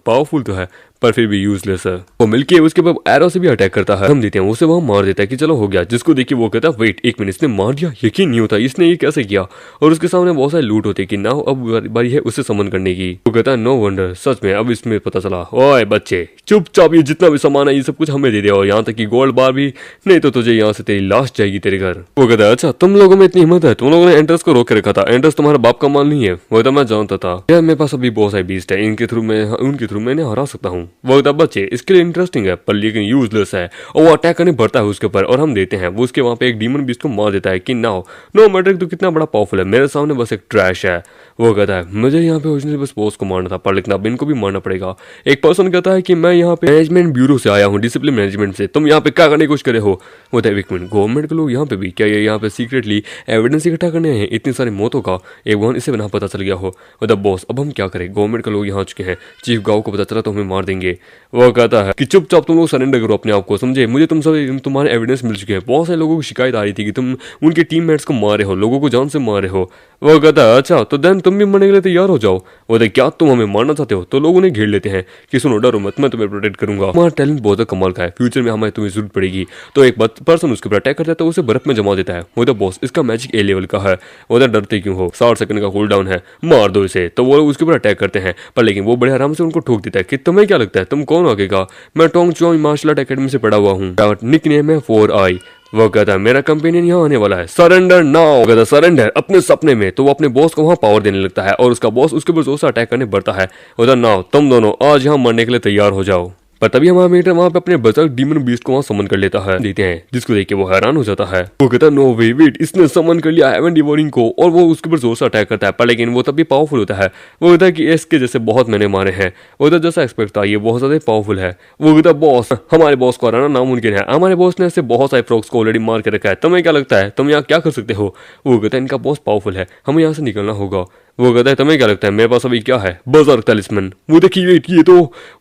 पावरफुल तो है पर फिर भी यूजलेस है। वो मिलके उसके बाद एरो से भी अटैक करता है। हम देते हैं उसे वहां मार देता है कि चलो हो गया। जिसको देखिए वो कहता है वेट एक मिनट, इसने मार दिया, यकीन नहीं होता इसने ये कैसे किया। और उसके सामने बहुत सारे लूट होते कि नाउ अब बारी है उसे समन करने की। वो कहता है नो वंडर, सच में अब इसमें पता चला। ओए बच्चे चुपचाप ये जितना भी सामान है ये सब कुछ हमें दे दे, और यहाँ तक कि गोल्ड बार भी, नहीं तो तुझे यहाँ से तेरी लाश जाएगी तेरे घर। वो कहता है अच्छा तुम लोगों में इतनी हिम्मत है, तुम लोगों ने एंट्रेंस को रोक के रखा था, एंट्रेंस तुम्हारा बाप का माल नहीं है। वो तो मैं जानता था यार, मेरे पास अभी बहुत सारे बीस्ट है, इनके थ्रू मैं उनके थ्रू मैंने हरा सकता हूँ। वो कहता बच्चे इसके लिए इंटरेस्टिंग है पर लेकिन यूजलेस है। और वो अटैक करने बढ़ता है उसके ऊपर और हम देते हैं। वो उसके वहां पे एक डीमन बीस्ट को मार देता है कि नाउ नो मैटर तो कितना बड़ा पावरफुल है, मेरे सामने बस एक ट्रैश है। वो कहता है मुझे यहाँ पे ओरिजिनल बस बॉस को मारना था पर लेकिन अब इनको भी मारना पड़ेगा। एक पर्सन कहता है कि मैं यहाँ पे मैनेजमेंट ब्यूरो से आया हूँ, डिसिप्लिन मैनेजमेंट से, तुम यहाँ पे क्या करने की कोशिश करे हो। वो एक मिनट, गवर्नमेंट के लोग यहाँ पे भी क्या ये यहाँ पे सीक्रेटली एविडेंस इकट्ठा करने हैं इतनी सारी मौतों का, एक वन इसे बिना पता चल गया हो। वो बॉस अब हम क्या करें, गवर्नमेंट के लोग यहाँ आ चुके हैं, चीफ गाँव को पता चला तो हमें मार देंगे। वो कहता है कि चुपचाप तुम लोग सरेंडर करो अपने आप को, समझे, मुझे तुम सब तुम्हारे एविडेंस मिल चुके हैं। बहुत सारे लोगों की शिकायत आ रही थी कि तुम उनके टीममेट्स को मारे हो, लोगों को जान से मारे हो। वो कहता है अच्छा तो देन तुम भी मरने के लिए तैयार हो जाओ। वो क्या तुम हमें मारना चाहते हो। तो लोग उन्हें घेर लेते हैं कि सुनो डरो मत, मैं तुम्हें प्रोटेक्ट करूंगा, हमारा टैलेंट बहुत कमाल का है, फ्यूचर में हमें तुम्हें जरूरत पड़ेगी। तो एक पर्सन उसके ऊपर अटैक करता है तो उसे बर्फ में जमा देता है। वो बॉस इसका मैजिक ए लेवल का है, वो डरते क्यों हो, 60 सेकंड का कूल डाउन है, मार दो इसे। तो वो उसके ऊपर अटैक करते हैं पर लेकिन वो बड़े आराम से उनको ठोक देता है कि तुम्हें क्या लगता है तुम कौन आगेगा, मैं टोंग चोंग मार्शल आर्ट एकेडमी से पढ़ा हुआ हूँ, निक नेम है 4i। वो कहता है मेरा कंपेनियन यहाँ आने वाला है, सरेंडर नाउ। कहता सरेंडर अपने सपने में। तो वो अपने बॉस को वहां पावर देने लगता है और उसका बॉस उसके ऊपर जोर से अटैक करने बढ़ता है। उधर नाउ तुम दोनों आज यहाँ मरने के लिए तैयार हो जाओ। पर तभी हमारा मीटर वहां पे अपने बर्सर्क डीमन बीस्ट को वहां समन कर लेता है, देते हैं, जिसको देख के वो हैरान हो जाता है। वो कहता है नो वे वेट, इसने समन कर लिया हेवन डिवोरिंग को, और वो उसके ऊपर जोर से अटैक करता है पर लेकिन वो तभी पावरफुल होता है। वो कहता है कि इसके जैसे बहुत मैंने मारे हैं। वो तो जैसा एक्सपेक्ट था ये बहुत ज्यादा पावरफुल है। वो कहता है बॉस हमारे बॉस को हराना नामुमकिन है, हमारे बॉस ने ऐसे बहुत सारे फ्रॉग्स को ऑलरेडी मार के रखा है, तुम्हें क्या लगता है तुम यहाँ क्या कर सकते हो। वो कहता है इनका बॉस पावरफुल है, हमें यहाँ से निकलना होगा। वो कहता है तुम्हें क्या लगता है मेरे पास अभी क्या है? बर्जर्क टैलिस्मैन। वो देखिए वेट ये तो,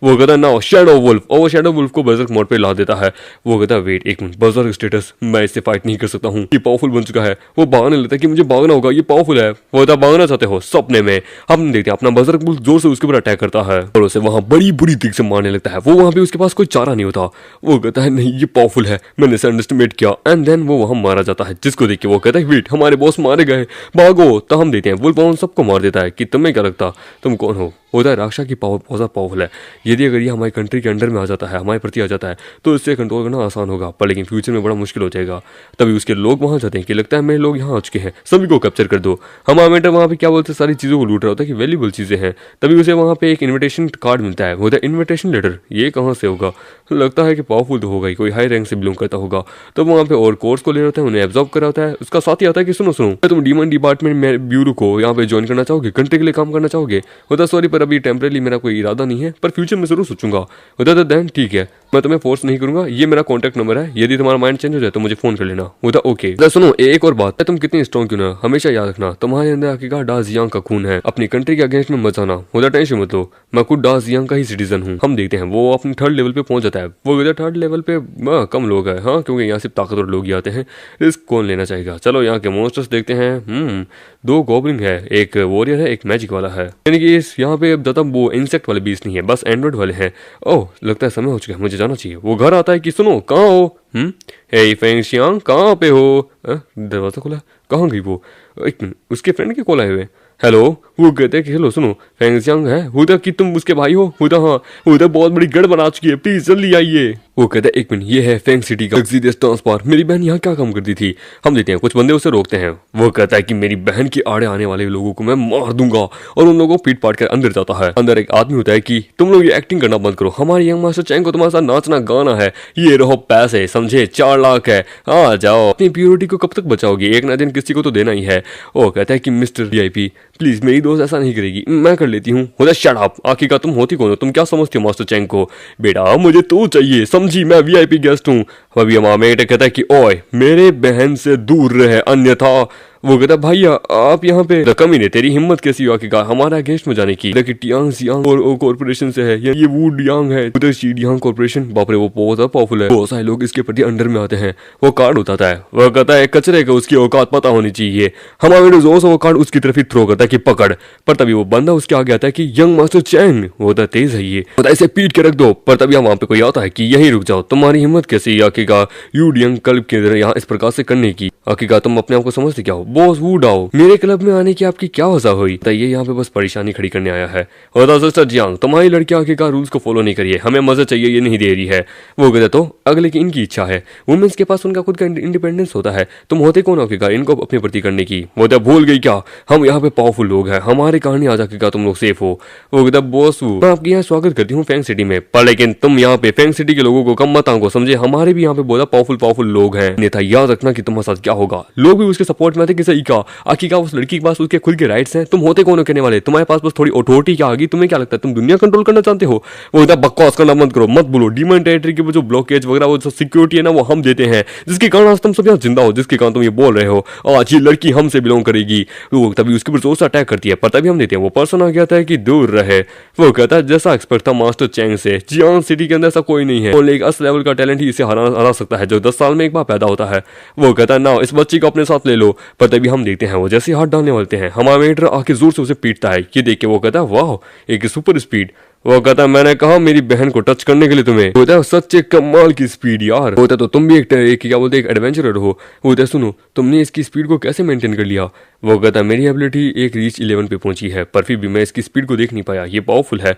वो कहता है नाउ शैडो वुल्फ, और वो शैडो वुल्फ को बर्जर्क मोड पे ला देता है। वो कहता है वेट एक मिनट, बर्जर्क स्टेटस, मैं इससे फाइट नहीं कर सकता हूँ, ये पावरफुल बन चुका है। वो भागने लगता है कि मुझे भागना होगा, ये पावरफुल है। वो कहता है भागना चाहते हो? सपने में। हम देखते हैं अपना बर्जर्क वुल्फ जोर से उसके ऊपर अटैक करता है और उसे वहां बड़ी बुरी तरीके से मारने लगता है। वो वहां पे उसके पास कोई चारा नहीं होता। वो कहता है नहीं ये पावरफुल है, मैंने इसे अंडरस्टिमेट किया, एंड देन वो वहां मारा जाता है, जिसको देख के वो कहता है वेट हमारे बॉस मारे गए, भागो। तो हम देते हैं वुल्फ उन सबको मार देता है कि तुम्हें क्या लगता तुम कौन हो? होता है राक्षा की पावर बहुत पावरफुल है, यदि अगर ये हमारी कंट्री के अंडर में आ जाता है, हमारे प्रति आ जाता है, तो इससे कंट्रोल करना आसान होगा, पर लेकिन फ्यूचर में बड़ा मुश्किल हो जाएगा। तभी उसके लोग वहां जाते हैं कि लगता है मेरे लोग यहाँ आ चुके हैं, सभी को कैप्चर कर दो। हमारा मेंटर वहाँ पे क्या बोलते हैं सारी चीज़ों को लूट रहा होता है कि वैल्यूबल चीज़ें हैं। तभी उसे वहाँ पे एक इन्विटेशन कार्ड मिलता है, होता है इन्विटेशन लेटर। ये कहाँ से होगा? लगता है कि पावरफुल तो होगा ही, कोई हाई रैंक से बिलोंग करता होगा। तो वहाँ पे और कोर्स को ले रहा है, उन्हें एब्जॉर्ब कर रहा है। उसका साथ ही आता है कि सुनो सुनो तुम डीमन डिपार्टमेंट में ब्यूरो को यहाँ पे ज्वाइन करना चाहोगे, कंट्री के लिए काम करना चाहोगे? होता सॉरी पर अभी टेम्परेरी मेरा कोई इरादा नहीं है, पर फ्यूचर में जरूर सोचूंगा। होता था देन ठीक है, मैं तुम्हें फोर्स नहीं करूंगा, ये मेरा कॉन्टैक्ट नंबर है, यदि तुम्हारा माइंड चेंज हो जाए तो मुझे फोन कर लेना। होता ओके। सुनो एक और बात है, तुम कितनी स्ट्रॉन्ग क्यों ना, हमेशा याद रखना तुम्हारे अंदर आखिरकार डा जियांग का खून है, अपनी कंट्री के अगेंस्ट में मत जाना। होता टेंशन मत लो, मैं खुद डा जियांग का ही सिटीजन हूँ। हम देखते हैं वो अपने थर्ड लेवल पे पहुंच जाता है। वो थर्ड लेवल पे कम लोग हैं, हाँ क्योंकि यहाँ सिर्फ ताकतवर लोग ही आते हैं, रिस्क कौन लेना चाहेगा। चलो यहाँ के मॉन्स्टर्स देखते हैं। 2 गॉब्लिन है, एक वॉरियर है, एक मैजिक वाला है, यानी कि इस यहाँ पे ज्यादा वो इंसेक्ट वाले बीस नहीं है, बस एंड्रॉइड वाले हैं। ओह लगता है समय हो चुका है, मुझे जाना चाहिए। वो घर आता है कि सुनो कहाँ हो? हे फेंगशियांग कहाँ पे हो? दरवाजा खुला, कहाँ गई वो? एक मिनट, उसके फ्रेंड के कॉल आए हुए। हेलो। वो कहते हैं कि हेलो सुनो फेंगशियांग है, हुदा कि तुम उसके भाई हो? हुदा हाँ, हुदा बहुत बड़ी गड़ बना चुकी है, प्लीज जल्दी आइए। वो कहता है एक मिनट, ये है फेंग सिटी का लग्जरियस ट्रांसपोर्ट, मेरी बहन यहाँ क्या काम करती थी? हम देते हैं कुछ बंदे उसे रोकते हैं। वो कहता है कि मेरी बहन के आड़े आने वाले लोगों को मैं मार दूंगा, और उन लोगों को पीट पाट कर अंदर जाता है। अंदर एक आदमी होता है कि तुम लोग ये एक्टिंग करना बंद करो, हमारे यंग मास्टर चैंग को तुम्हारे साथ नाचना गाना है, ये रहो पैसे, समझे 4 लाख है, आ जाओ। अपनी प्योरिटी को कब तक बचाओगे, एक ना दिन किसी को तो देना ही है। वो कहता है कि मिस्टर वीआईपी प्लीज मेरी दोस्त ऐसा नहीं करेगी, मैं कर लेती हूँ। होता शट अप, आखिरकार तुम होती कौन हो, तुम क्या समझती हो मास्टर चैंग को? बेटा मुझे तो चाहिए, समझी, मैं वीआईपी गेस्ट हूँ। अभी हमारा कहता है कि ओए मेरे बहन से दूर रहे अन्यथा। वो कहता भैया आप यहाँ पे रकम ही नहीं, तेरी हिम्मत कैसी हुआ कि हमारा अगेंस्ट में जाने की? टियांग सियांग और कॉर्पोरेशन से है, ये वुड यांग है, उधर शीडियांग कॉर्पोरेशन, बाप रे वो बहुत पावरफुल है, बहुत सारे लोग इसके प्रति अंडर में आते हैं। वो कार्ड उठाता है, वो कहता है कचरे का उसकी औकात पता होनी चाहिए। हमारे जोर से वो कार्ड उसकी तरफ ही थ्रो करता है कि पकड़, पर तभी वो बंदा उसके आगे आता है कि यंग मास्टर चैंग, वो होता तेज है, ये होता इसे पीट के रख दो। पर तभी वहां पे कोई आता है कि यहीं रुक जाओ, तुम्हारी हिम्मत कैसी आखिरकार यूडियंग क्लब के अंदर यहाँ इस प्रकार से करने की? आखिरकार तुम अपने आप को समझते क्या हो? बॉस वुड आओ, मेरे क्लब में आने की आपकी क्या वजह हुई? ये यहाँ पे बस परेशानी खड़ी करने आया है। और सिस्टर जियांग तुम्हारी लड़की आखिरकार रूल्स को फॉलो नहीं करिए, हमें मजा चाहिए ये नहीं दे रही है। वो कहता तो अगले की इनकी इच्छा है, वुमेन्स के पास उनका खुद का इंडिपेंडेंस होता है, तुम होते कौन आखिरकार इनको अपने प्रति करने की? वो तो भूल गई क्या, हम यहाँ पे पावरफुल लोग हैं, हमारे कहानी आ जाकर तुम लोग सेफ हो। वो कहता बॉस मैं आपके यहाँ स्वागत करती हूँ फेंग सिटी में, पर लेकिन तुम यहाँ पे फेंग सिटी के लोगों को कम मत आंको, समझे, हमारे भी यहाँ पे बहुत पावरफुल लोग हैं। नेता याद रखना कि तुम्हारे साथ क्या होगा। लोग भी उसके सपोर्ट में थे कि सही का आखिरकार उस लड़की के पास उसके खुद के राइट्स हैं, तुम होते कौन हो कहने वाले? तुम्हारे पास बस थोड़ी अथॉरिटी क्या आ गई, तुम्हें क्या लगता है तुम दुनिया कंट्रोल करना चाहते हो? वो कहता बकवास करना मत करो, मत बोलो, डीमन टेरिटरी की जो ब्लॉकेज वगैरह वो सिक्योरिटी है ना वो हम देते हैं, जिसके कारण आज तुम सब यहाँ जिंदा हो, जिसके कारण तुम ये बोल रहे हो आज ये लड़की हमसे बिलोंग करेगी। वो तभी उसके ऊपर जोर से अटैक करती है, पर तभी हम देते हैं वो पर्सन आ गया था कि दूर रहे। वो कहता है जैसा एक्सपेक्ट था मास्टर चैंग से, जियांग सिटी के अंदर ऐसा कोई नहीं है, ओनली एक अस लेवल का टैलेंट ही इसे हरा सकता है जो 10 साल में एक बार पैदा होता है। वो कहता है ना इस बच्ची को अपने साथ ले लो, पर तभी हम देखते हैं वो जैसे हाथ डालने वाले हैं, हमारा मेटर आके जोर से उसे पीटता है। ये देख के वो कहता है वाह एक सुपर स्पीड। वो कहता है मैंने कहा मेरी बहन को टच करने के लिए तुम्हें। होता है सच्चे कमाल की स्पीड यार। होता तो तुम भी एक क्या बोलते एक एडवेंचरर हो। होता सुनो तुमने इसकी स्पीड को कैसे मेंटेन कर लिया? वो कहता है मेरी एबिलिटी एक रीच 11 पे पहुंची है, पर फिर भी मैं इसकी स्पीड को देख नहीं पाया, ये पावरफुल है।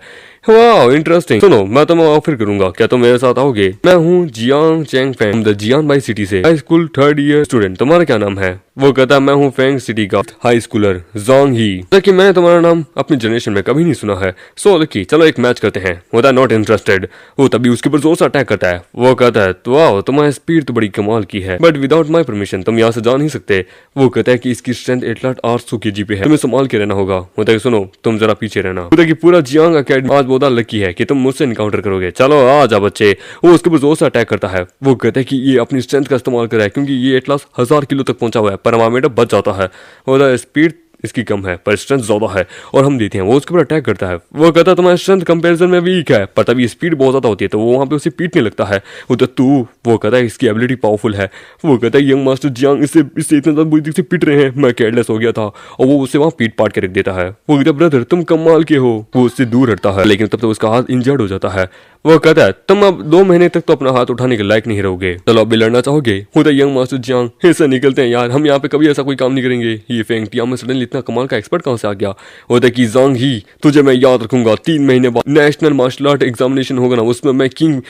वाह इंटरेस्टिंग, सुनो मैं तुम्हें ऑफर करूंगा, क्या तुम मेरे साथ आओगे? मैं हूँ Jiang Chang Feng the Jian Bai city से, high school 3rd year student, तुम्हारा क्या नाम है? वो कहता है मैं हूँ फेंग सिटी का हाई स्कूलर जोंग ही, ताकि मैंने तुम्हारा नाम अपनी जनरेशन में कभी नहीं सुना है। सो लकी चलो एक मैच करते हैं। होता है नॉट इंटरेस्टेड। वो तभी उसके ऊपर जोर से अटैक करता है। वो कहता है तो वाह तुम्हारी स्पीड तो बड़ी कमाल की है, बट विदाउट माई परमिशन तुम यहाँ से जा नहीं सकते। वो कहता है कि इसकी स्ट्रेंथ 800 kg पे है, तुम्हें संभाल के रहना होगा। होता है सुनो तुम जरा पीछे रहना। होता है कि पूरा जियांग अकेडमी आज बहुत लकी है कि तुम मुझसे इनकाउंटर करोगे, चलो आ जा बच्चे। वो उसके ऊपर जोर से अटैक करता है। वो कहता है कि ये अपनी स्ट्रेंथ का इस्तेमाल कर रहा है क्योंकि ये एटलास 1000 किलो तक पहुंचा हुआ है, पर हमारा मेडा बच जाता है। होता है स्पीड इसकी कम है पर स्ट्रेंथ ज्यादा है और हम देते हैं। वो उसके ऊपर अटैक करता है। वो कहता है तुम्हारी स्ट्रेंथ कंपैरिजन में वीक है, पर तभी स्पीड बहुत ज्यादा होती है तो वो वहां पे उसे पीटने लगता है। वो तो तू, वो कहता है इसकी एबिलिटी पावरफुल है। वो कहता है यंग मास्टर जियांग इससे इससे इतना ज्यादा बुरी तरह से पीट रहे हैं, मैं केयरलेस हो गया था। और वो उसे वहां पीट पाट के रख देता है। वो कहता है ब्रदर तुम कमाल के हो। वो उससे दूर हटता है लेकिन तब तक उसका हाथ इंजर्ड हो जाता है। वो कहता है तुम अब 2 महीने तक तो अपना हाथ उठाने के लायक नहीं रहोगे, चलो अब भी लड़ना चाहोगे। होता यंग मास्टर जियांग ऐसा निकलते हैं यार, हम यहाँ पे कभी ऐसा कोई काम नहीं करेंगे। ये फेंग टिया में सडनली इतना कमाल का एक्सपर्ट कहाँ से आ गया। होता कि जांग ही तुझे मैं याद रखूंगा, 3 महीने बाद नेशनल मार्शल आर्ट एग्जामिनेशन होगा ना, उसमें मैं किंग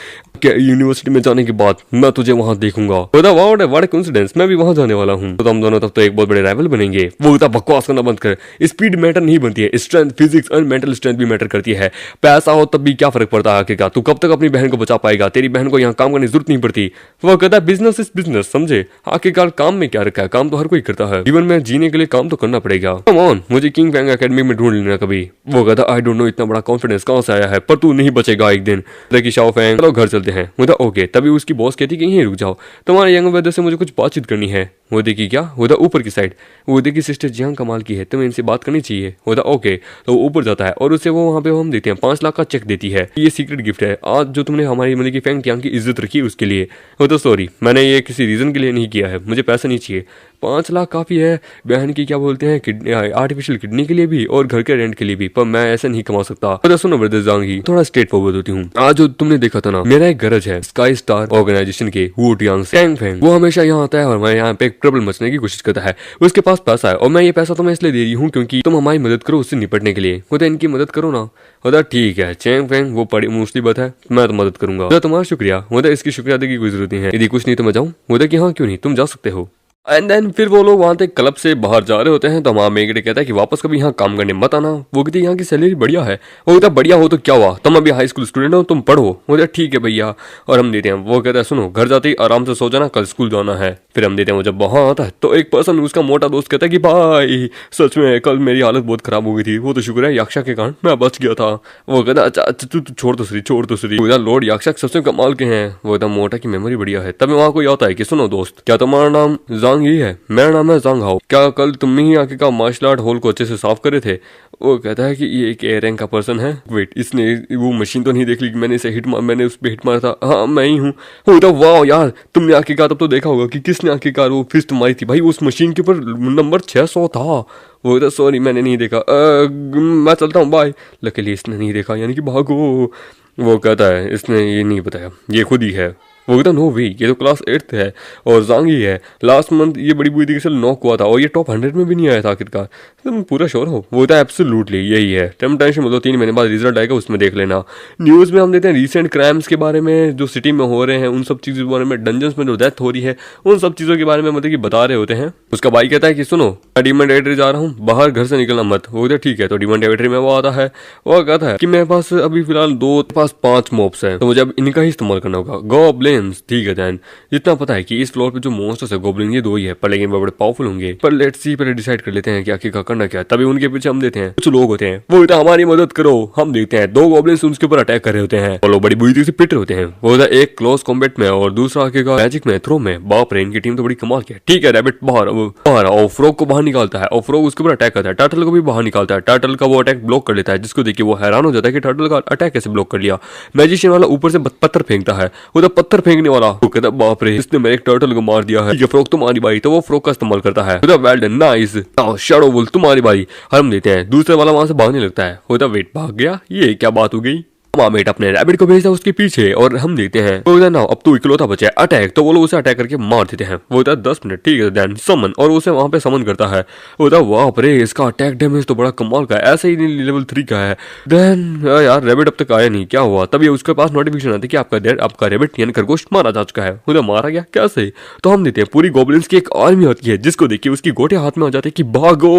यूनिवर्सिटी में जाने के बाद मैं तुझे वहां देखूंगा। होता व्हाट ए कोइंसिडेंस, मैं भी वहां जाने वाला हूँ। तो हम दोनों तब तो एक बहुत बड़े राइवल बनेंगे। वो होता बकवास करना बंद कर, स्पीड मैटर नहीं बनती है, स्ट्रेंथ फिजिक्स और मेंटल स्ट्रेंथ भी मैटर करती है। पैसा हो तब भी क्या फर्क पड़ता है आखिरकार, तू कब तक अपनी बहन को बचा पाएगा, तेरी बहन को यहाँ काम करने की जरूरत नहीं पड़ती। वो कहता है बिजनेस इज बिजनेस, समझे, आखिरकार काम में क्या रखा है, काम तो हर कोई करता है, जीवन में जीने के लिए काम तो करना पड़ेगा। कम ऑन, मुझे किंग फैंग एकेडमी में ढूंढ लेना कभी। वो कहता आई डोंट नो इतना बड़ा कॉन्फिडेंस कहाँ से आया है, पर तू नहीं बचेगा एक दिन। देखिए शाओ फैंग चलो घर चलते हैं। मुझे ओके, तभी उसकी बॉस कहती कि यहीं रुक जाओ, तुम्हारे यंग ब्रदर से मुझे कुछ बातचीत करनी है। वो देखी क्या, वो ऊपर की साइड, वो देखी सिस्टर जियांग कमाल की है, तुम्हें इनसे बात करनी चाहिए। होता ओके, तो वो ऊपर जाता है और उसे वो वहाँ पे हम देते हैं 5 लाख का चेक देती है। ये सीक्रेट गिफ्ट है आज जो तुमने हमारी मतलब की फैंग टियांग की इज्जत रखी उसके लिए। वो तो सॉरी, मैंने ये किसी रीजन के लिए नहीं किया है, मुझे पैसा नहीं चाहिए। 5 लाख काफी है बहन की क्या बोलते हैं आर्टिफिशियल किडनी के लिए भी और घर के रेंट के लिए भी, पर मैं ऐसा नहीं कमा सकता। तो सुनो ब्रदर जांगी, थोड़ा स्ट्रेट फॉरवर्ड होती हूँ। आज जो तुमने देखा था ना, मेरा एक गरज है स्काई स्टार ऑर्गेनाइजेशन के वू टियांग फैंग फैंग, वो हमेशा यहाँ आता है और मैं यहाँ पे ट्रबल मचने की कोशिश करता है। उसके पास पैसा है और मैं ये पैसा तुम्हें इसलिए दे रही हूँ क्योंकि तुम हमारी मदद करो उससे निपटने के लिए। होता इनकी मदद करो ना। होता ठीक है चैंग फैंग, वो बड़ी मुसीबत है, मैं तो मदद करूंगा। होता तुम्हारा शुक्रिया। होता इसकी शुक्रिया अदा की कोई जरूरत नहीं है, यदि कुछ नहीं तो मैं जाऊँ। होता कि हाँ क्यों नहीं, तुम जा सकते हो। एंड देन फिर वो लोग वहां से क्लब से बाहर जा रहे होते हैं तो हमारा मेगड़े कहता है कि वापस कभी यहाँ काम करने मत आना। वो कहती है यहाँ की सैलरी बढ़िया है। वो कहता बढ़िया हो तो क्या हुआ, तुम अभी हाई स्कूल स्टूडेंट हो, तुम पढ़ो। वो कहता ठीक है भैया, और हम देते हैं। वो कहता है सुनो घर जाते ही आराम से सो जाना, कल स्कूल जाना है। फिर हम देते हैं वो जब वहां आता है तो एक पर्सन उसका मोटा दोस्त कहता है कि भाई सच में कल मेरी हालत बहुत खराब हो गई थी, वो तो शुक्र है याक्षा के कारण मैं बच गया था। वो कहता अच्छा अच्छा तू छोड़ तो सही, छोड़ तो सही। लॉर्ड याक्षा सबसे कमाल के हैं। वो एकदम मोटा की मेमोरी बढ़िया है। तब वहां कोई आता है कि सुनो दोस्त, क्या तुम्हारा नाम जांग ही है? मेरा नाम है जांग हाओ। क्या कल तुम ही आके का मार्शल आर्ट हॉल को अच्छे से साफ करे थे? वो कहता है कि ये एक ए रैंक का पर्सन है। वेट, इसने वो मशीन तो नहीं देख ली कि मैंने इसे मैंने उस पर हिट मारा था? हाँ मैं ही हूँ। तो वाह यार, तुमने आखिरकार तब तो देखा होगा कि किसने आखिरकार वो फिस्ट मारी थी। भाई उस मशीन के ऊपर नंबर 600 था। वो तो सॉरी मैंने नहीं देखा, मैं चलता हूँ बाय। लकीली इसने नहीं देखा, यानी कि भागो। वो कहता है इसने ये नहीं बताया, ये खुद ही है। वो कहता नो वे, ये तो क्लास 8th है और जांग ही है। लास्ट मंथ ये बड़ी बुरी तरीके से नॉक हुआ था और ये टॉप 100 में भी नहीं आया था आखिरकार। तुम पूरा श्योर हो? वो कहता है एब्सोल्युटली यही है। टेंशन मतलब 3 महीने बाद रिजल्ट आएगा, उसमें देख लेना। न्यूज़ में हम देते हैं रिसेंट क्राइम्स के बारे में जो सिटी में हो रहे हैं, उन सब चीज़ों के बारे में, डंजन्स में जो डेथ हो रही है उन सब चीज़ों के बारे में मतलब कि बता रहे होते हैं। उसका भाई कहता है कि सुनो मैं डीमन टेरिटरी जा रहा हूँ, बाहर घर से निकलना मत। वो कहता ठीक है। तो डीमन टेरिटरी में वो आता है। वो कहता है कि मेरे पास अभी फिलहाल 5 मॉब्स हैं, तो मुझे अब इनका ही इस्तेमाल करना होगा, गॉब्लिन्स। ठीक है दैन, इतना पता है कि इस फ्लोर पे जो मॉन्स्टर्स है गोब्लिन ये 2 ही है, पर लेकिन वो बड़े पावरफुल होंगे। पर लेट्स सी पहले डिसाइड कर लेते हैं कि आखिर करना क्या है। तभी उनके पीछे हम देते हैं कुछ लोग होते हैं। वो कहता हमारी मदद करो। हम देखते हैं 2 गॉब्लिन्स उसके ऊपर अटैक कर रहे होते हैं। वो लोग बड़ी बुरी तरीके से पिट रहे होते हैं। वो होता है एक क्लोज कॉम्बैट में और दूसरा आखिरकार मैजिक में, थ्रो में। बाप रे, इनकी टीम तो बड़ी कमाल की है। ठीक है रैबिट बाहर और फ्रॉग को बाहर निकालता है और फ्रॉग उसके ऊपर अटैक करता है। टर्टल को भी बाहर निकालता है। टर्टल का वो अटैक ब्लॉक कर लेता है, जिसको देखिए वो हैरान हो जाता है कि टर्टल का अटैक कैसे ब्लॉक कर लिया। मैजिशियन वाला ऊपर से पत्थर फेंकता है। वो तो पत्थर फेंकने वाला वो कहता बाप रे, इसने मेरे एक टर्टल को मार दिया है। ये फ्रॉग तुम्हारी बारी, तो वो फ्रॉग का इस्तेमाल करता है। Well done, nice. Shadow wolf तुम्हारी बारी। हम देते हैं दूसरे वाला वहां से भागने लगता है। होता वेट, भाग गया, ये क्या बात हो गई। मामेट अपने रैबिट को भेजता है उसके पीछे और हम देते हैं वो ना अब तो इकलौता बचा है अटैक। तो वो लोग उसे अटैक करके मार देते हैं। वो होता है 10 मिनट। ठीक है देन समन, और उसे वहां पे समन करता है। वो होता है वाह रे, इसका अटैक डैमेज तो बड़ा कमाल का है, ऐसे ही लेवल 3 का है। देन यार रैबिट अब तक आया नहीं, क्या हुआ? तभी उसके पास नोटिफिकेशन आती है कि आपका रैबिट यानी खरगोश मारा जा चुका है। उधर मारा गया कैसे? तो हम देते हैं पूरी गॉब्लिन्स की एक आर्मी होती है, जिसको देखिए उसकी गोटे हाथ में हो जाते हैं कि भागो।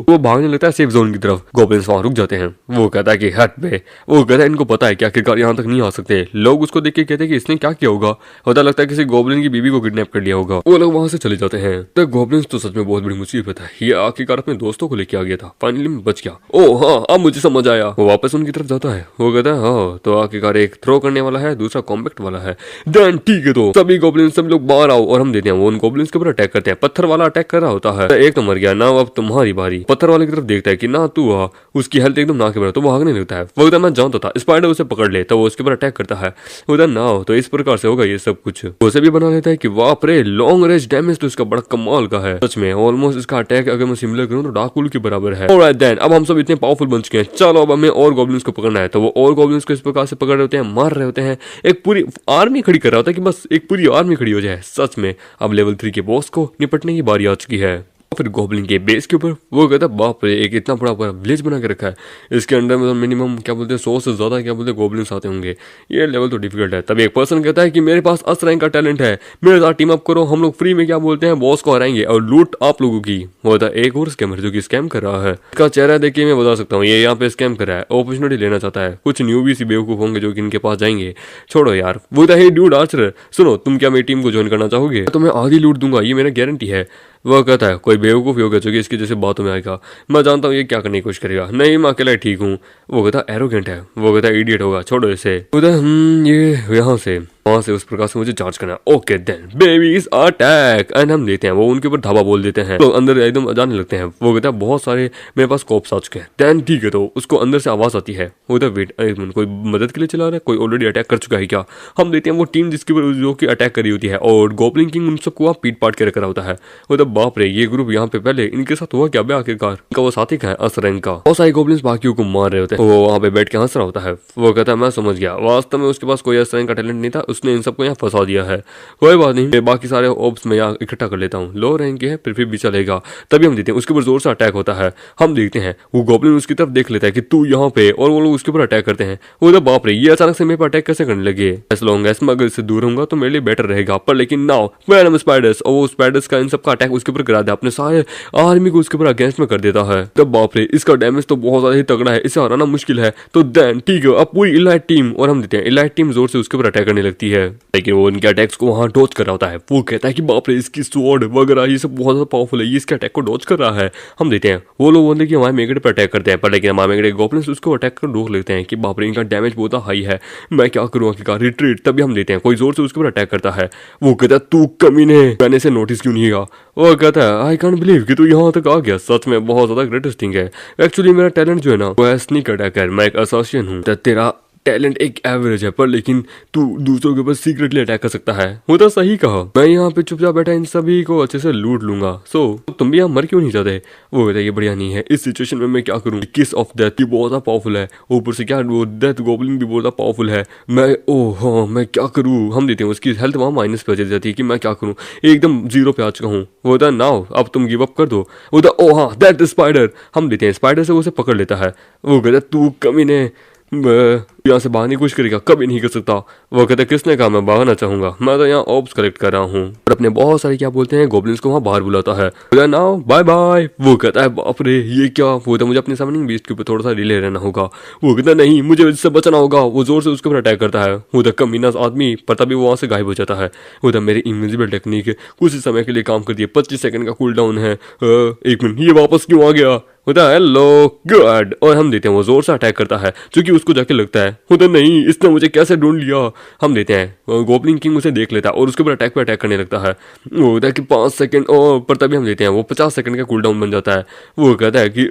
वो भागने लगता है सेफ जोन की तरफ। गॉब्लिन्स वहां रुक जाते हैं। वो कहता है कि हट बे। वो कहता है इनको पता है कि आखिरकार यहाँ तक नहीं आ सकते। लोग उसको देख के कहते हैं कि इसने क्या किया होगा, पता लगता है किसी गॉब्लिन की बीवी को किडनैप कर लिया होगा। वो लोग वहां से चले जाते हैं। तो गॉब्लिन्स तो सच में बहुत बड़ी मुसीबत है, ये आखिरकार अपने दोस्तों को लेके आ गया था, फाइनली में बच गया। ओ हाँ, अब मुझे समझ आया। वो वापस उनकी तरफ जाता है, वो कहता है हाँ तो आखिरकार एक थ्रो करने वाला है, दूसरा कॉम्पैक्ट वाला है। देन ठीक है, तो सभी गॉब्लिन सब लोग बाहर आओ और हम देते हैं। वो उन गॉब्लिन्स के ऊपर अटैक करते हैं। पत्थर वाला अटैक कर रहा होता है, एक तो मर गया ना, अब तुम्हारी बारी। पत्थर वाले की तरफ देखता है कि ना तू आ, उसकी हेल्थ एकदम ना के बराबर, तो वो भागने लगता है। वो कहता है मैं जानता था स्पाइडर उसे पकड़ ले, तो वो उसके ऊपर अटैक करता है। उधर ना हो, तो इस प्रकार से होगा ये सब कुछ। उसे भी बना लेता है कि बाप रे, लॉन्ग रेंज डैमेज तो इसका बड़ा कमाल का है सच में। ऑलमोस्ट इसका अटैक अगर मैं सिमिलर करूं तो डार्कवुल के बराबर है। ऑलराइट देन, अब हम सब इतने पावरफुल बन चुके हैं, चलो अब हमें और गॉब्लिन्स को पकड़ना है। तो वो और गॉब्लिन्स को इस प्रकार से पकड़ रहे होते हैं, मार रहे होते हैं, एक पूरी आर्मी खड़ी कर रहा होता है कि बस एक पूरी आर्मी खड़ी हो जाए। सच में अब लेवल 3 के बॉस को निपटने की बारी आ चुकी है। फिर गॉब्लिन के बेस के ऊपर वो कहता है बाप रे, एक इतना बड़ा विलेज बना के रखा है, इसके अंडर में मिनिमम क्या बोलते हैं 100 से ज्यादा क्या बोलते हैं गॉब्लिन्स आते होंगे, ये लेवल तो डिफिकल्ट है। तब एक पर्सन कहता है कि मेरे पास अस रैंक का टैलेंट है, मेरे साथ टीम अप करो, हम लोग फ्री में क्या बोलते हैं बॉस को हराएंगे और लूट आप लोगों की। वो था एक और स्कैमर जो कि स्कैम कर रहा है, इसका चेहरा देख के मैं बता सकता हूँ ये यहाँ पे स्कैम कर रहा है, अपॉर्चुनिटी लेना चाहता है। कुछ न्यूबी सी बेवकूफ होंगे जो कि इनके पास जाएंगे, छोड़ो यार। वो था हे ड्यूड आर्चर, सुनो तुम क्या मेरी टीम को ज्वाइन करना चाहोगे, तो मैं आधी लूट दूंगा, ये मेरा गारंटी है। वह कहता है कोई बेवकूफ़ी होगा जो कि इसकी जैसे बातों में आएगा, मैं जानता हूँ ये क्या करने की कोशिश करेगा, नहीं मैं अकेला ठीक हूँ। वो कहता एरोगेंट है, वो कहता इडियट होगा, छोड़ो इसे। ये यहाँ से वहां से उस प्रकार से मुझे चार्ज करना। Okay then babies attack and हम देते हैं, वो उनके ऊपर धावा बोल देते हैं, तो अंदर एकदम जाने लगते हैं। वो कहता है बहुत सारे मेरे पास कॉप्स आ चुके हैं। देन ठीक है, तो उसको अंदर से आवाज आती है, वो कहता वेट एक मिनट, कोई मदद के लिए चला रहा है, कोई ऑलरेडी अटैक कर चुका है क्या। हम देते हैं वो टीम जिसके ऊपर जो कि अटैक करी होती है, और गॉब्लिन किंग उन सबको वहाँ पीट पाट के रख रहा होता है। वो तो बाप रे, ये ग्रुप यहाँ पे पहले इनके साथ हुआ क्या बे आखिरकार, इनका वो साथी का है अस रैंक का। बहुत सारे गॉब्लिन्स बाकियों को मार रहे होते हैं, वो वहाँ पे बैठ के हंस रहा होता है। वो कहता है मैं समझ गया, वास्तव में उसके पास कोई अस रैंक का टैलेंट नहीं था, उसने इन सबको यहाँ फंसा दिया है। कोई बात नहीं, मैं बाकी सारे ऑब्स में यहाँ इकट्ठा कर लेता हूँ, लो रैंक के है फिर भी चलेगा। तभी हम देखते हैं उसके ऊपर जोर से अटैक होता है। हम देखते हैं वो गॉब्लिन उसकी तरफ देख लेता है कि तू यहाँ पे, और वो लोग उसके ऊपर अटैक करते हैं। वो तो बाप रे, ये अचानक से मेरे पर अटैक कैसे करने लगे। एस लॉन्ग एस मैं अगर इससे दूर होऊंगा तो मेरे लिए बेटर रहेगा, पर लेकिन नाउ वेनम स्पाइडर्स, और वो स्पाइडर्स का इन सबका अटैक उसके ऊपर करा दे, अपने सारे आर्मी को उसके ऊपर अगेंस्ट में कर देता है। तब बाप रे, इसका डैमेज तो बहुत ज्यादा ही तगड़ा है, इसे हराना मुश्किल है। तो देन ठीक है, अब पूरी इलाइट टीम, और हम देते हैं इलाइट टीम जोर से उसके ऊपर अटैक करने लगती है, लेकिन वो उनके अटैक्स को वहां डॉज कर रहा होता है। वो कहता है कि बाप रे, इसकी स्वॉर्ड वगैरह ये सब बहुत ज्यादा पावरफुल है, ये इसके अटैक को डॉज कर रहा है। हम देते हैं वो लोग बोलते हैं कि हमारे मेगड़े पर अटैक करते हैं, पर लेकिन हमारे मेगड़े गॉब्लिन्स उसको अटैक कर रोक लेते हैं कि बाप रे, इनका डैमेज बहुत हाई है, मैं क्या करूँ आखिरकार, रिट्रीट। तभी हम देते हैं कोई जोर से उसके ऊपर अटैक करता है। वो कहता है तू कमीने, मैंने इसे नोटिस क्यों नहीं किया। वो कहता है आई कांट बिलीव कि तू यहाँ तक आ गया, सच में बहुत ज्यादा ग्रेटेस्ट थिंग है। एक्चुअली मेरा टैलेंट जो है ना वो है स्नीक अटैकर, मैं एक असोसिएशन हूँ। तेरा टैलेंट एक एवरेज है, पर लेकिन तू दूसरों के ऊपर सीक्रेटली अटैक कर सकता है। वो तो सही कहा, मैं यहाँ पे चुपचाप बैठा इन सभी को अच्छे से लूट लूंगा। सो तुम भी यहाँ मर क्यों नहीं जाते। वो कहता है ये बढ़िया नहीं है, इस सिचुएशन में मैं क्या करूँ। किस ऑफ डेथ की बहुत पावरफुल है, ऊपर से क्या वो डेथ गॉब्लिन भी बहुत पावरफुल है। मैं ओह हाँ मैं क्या करूँ। हम देते हैं उसकी हेल्थ वहाँ माइनस पे चली जाती है कि मैं क्या करूँ, एकदम जीरो पे आ चुका हूँ। वो होता है नाउ अब तुम गिव अप कर दो। वो होता है ओह हाँ दैट स्पाइडर। हम देते हैं स्पाइडर से उसे पकड़ लेता है। वो कहता है तू कमीने यहाँ से भागने की कोशिश करेगा, कभी नहीं कर सकता। वो कहता है किसने कहा मैं भागना चाहूंगा, मैं तो यहाँ ऑब्स कलेक्ट कर रहा हूँ। और अपने बहुत सारे क्या बोलते हैं गॉब्लिन्स को वहाँ बाहर बुलाता है। Now bye bye. वो कहता है बाप रे ये क्या, वो तो मुझे अपने समनिंग बीस्ट के ऊपर थोड़ा सा रिले रहना होगा। वो कहता है नहीं मुझे इससे बचना होगा। वो जोर से उसके ऊपर अटैक करता है। वो तो कमीना आदमी पर तभी वो वहाँ से गायब हो जाता है। वो तो मेरी इनविजिबल टेक्निक कुछ ही समय के लिए काम करती है, 25 सेकंड का कूल डाउन है। एक मिनट, ये वापस क्यों आ गया। होता है हेलो गुड, और हम देते हैं वो जोर से अटैक करता है जो कि उसको जाके लगता है होता नहीं इसने मुझे कैसे ढूंढ लिया। हम देते हैं गॉब्लिन किंग उसे देख लेता है और उसके ऊपर अटैक पे अटैक करने लगता है। वो होता है कि 5 सेकंड और पर तभी हम देते हैं वो 50 सेकंड का कूल डाउन बन जाता है। वो कहता है कि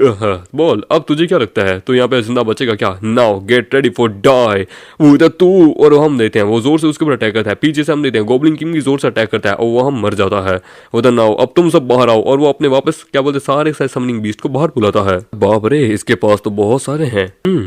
बोल अब तुझे क्या लगता है, तो यहाँ पे जिंदा बचेगा क्या, now get ready for die. वो होता है तू, और हम देते हैं वो जोर से उसके ऊपर अटैक करता है। पीछे से हम देते हैं गॉब्लिन किंग भी जोर से अटैक करता है और वो हम मर जाता है। होता नाउ अब तुम सब बाहर आओ, और वो अपने वापस क्या बोलते सारे समनिंग बीस्ट को बाहर बुलाता है। बाप रे इसके पास तो बहुत सारे हैं।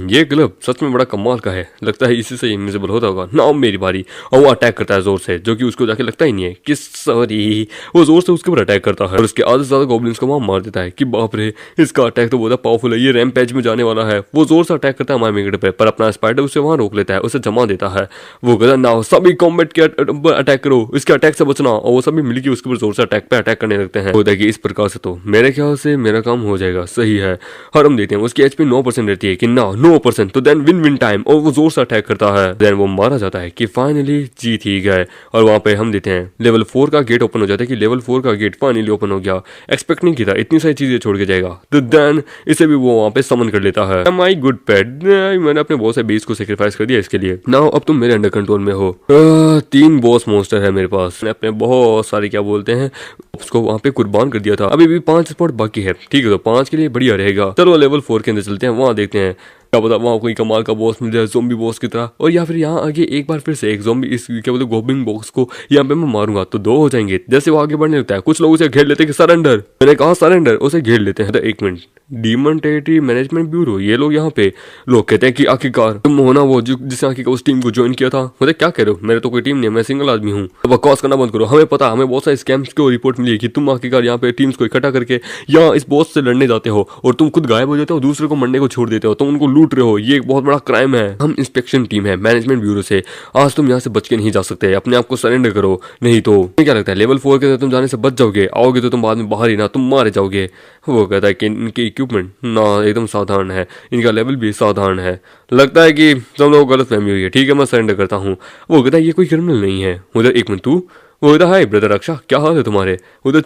ये ग्लब सच में बड़ा कमाल का है, लगता है इसी से इनविजिबल होता होगा। नाउ मेरी बारी, और वो अटैक करता है जोर से जो कि उसको जाके लगता ही नहीं है कि सॉरी। वो जोर से उसके ऊपर अटैक करता है और उसके आधे से ज्यादा गॉब्लिन्स को वहां मार देता है कि बाप रे इसका अटैक तो बहुत पावरफुल है, ये रैम्पेज में जाने वाला है। वो जोर से अटैक करता है हमारे मेगड़े पे, पर अपना स्पाइडर उसे वहां रोक लेता है, उसे जमा देता है। वो कहता है नाउ सभी कॉम्बैट के अटैक करो, इसके अटैक से बचना, और वो सभी मिलकर उसके ऊपर जोर से अटैक पे अटैक करने लगते हैं। होता है कि इस प्रकार से तो मेरे ख्याल से मेरा काम हो जाएगा, सही है। और हम देते हैं उसकी एचपी 9% रहती है कि ना 9%, तो देन विन विन टाइम। ओ और वो जोर से अटैक करता है। देन वो मारा जाता है कि फाइनली जीत ही गए। और वहाँ पे हम देते हैं लेवल 4 का गेट ओपन हो जाता है कि लेवल 4 का गेट फाइनली ओपन हो गया। एक्सपेक्ट नहीं किया था इतनी सारी चीजें छोड़ के जाएगा। तो देन इसे भी वो वहाँ पे समन कर लेता है। माई गुड पेट, मैंने अपने बहुत से बेस को सेक्रीफाइस कर दिया इसके लिए। नाउ अब तुम मेरे अंडर कंट्रोल में हो। 3 बॉस मॉन्स्टर है मेरे पास। मैंने अपने बहुत सारे क्या बोलते हैं उसको वहाँ पे कुर्बान कर दिया था। अभी भी 5 स्पॉट बाकी है। ठीक है, तो 5 के लिए बढ़िया रहेगा। चलो लेवल 4 के अंदर चलते हैं, वहाँ देखते हैं क्या पता वहाँ कोई कमाल का बॉस मिल जाए ज़ोंबी बॉस की तरह। और या फिर यहाँ आगे एक बार फिर से एक ज़ोंबी इस क्या बोलते गोबिंग बॉक्स को यहाँ पे मैं मारूंगा तो 2 हो जाएंगे। जैसे वो आगे बढ़ने लगता है कुछ लोग उसे घेर लेते हैं कि सरेंडर, मैंने कहा सरेंडर, उसे घेर लेते हैं। तो 1 minute, demon territory management bureau, ये लोग यहाँ पे लोग कहते हैं कि आखिरकार तुम हो ना वो जिसने आखिरकार उस टीम को ज्वाइन किया था। मतलब क्या कह रहे हो, मेरे तो कोई टीम नहीं है, मैं सिंगल आदमी हूँ। बकवास करना बंद करो, हमें पता, हमें बहुत सारे स्कैम्स की रिपोर्ट मिली है कि तुम आखिरकार यहाँ पे टीम्स को इकट्ठा करके यहाँ इस बॉस से लड़ने जाते हो और तुम खुद गायब हो जाते हो, दूसरे को मरने को छोड़ देते हो, तुम उनको लूट रहे हो। ये एक बहुत बड़ा क्राइम है। हम इंस्पेक्शन टीम है मैनेजमेंट ब्यूरो से, आज तुम यहाँ से बच के नहीं जा सकते, अपने आप को सरेंडर करो, नहीं तो क्या लगता है लेवल 4 के अंदर तुम जाने से बच जाओगे, आओगे तो तुम बाद में बाहर ही ना तुम मारे जाओगे। वो कहता है कि इनके इक्विपमेंट ना एकदम साधारण है, इनका लेवल भी साधारण है, लगता है कि तुम लोगों को गलत फहमी हुई है, ठीक है मैं सरेंडर करता हूँ। वो कहता है ये कोई क्रिमिनल नहीं है। उधर 1 मिनट, तू? वो कहता हाय ब्रदर रक्षा, क्या हाल है तुम्हारे? उधर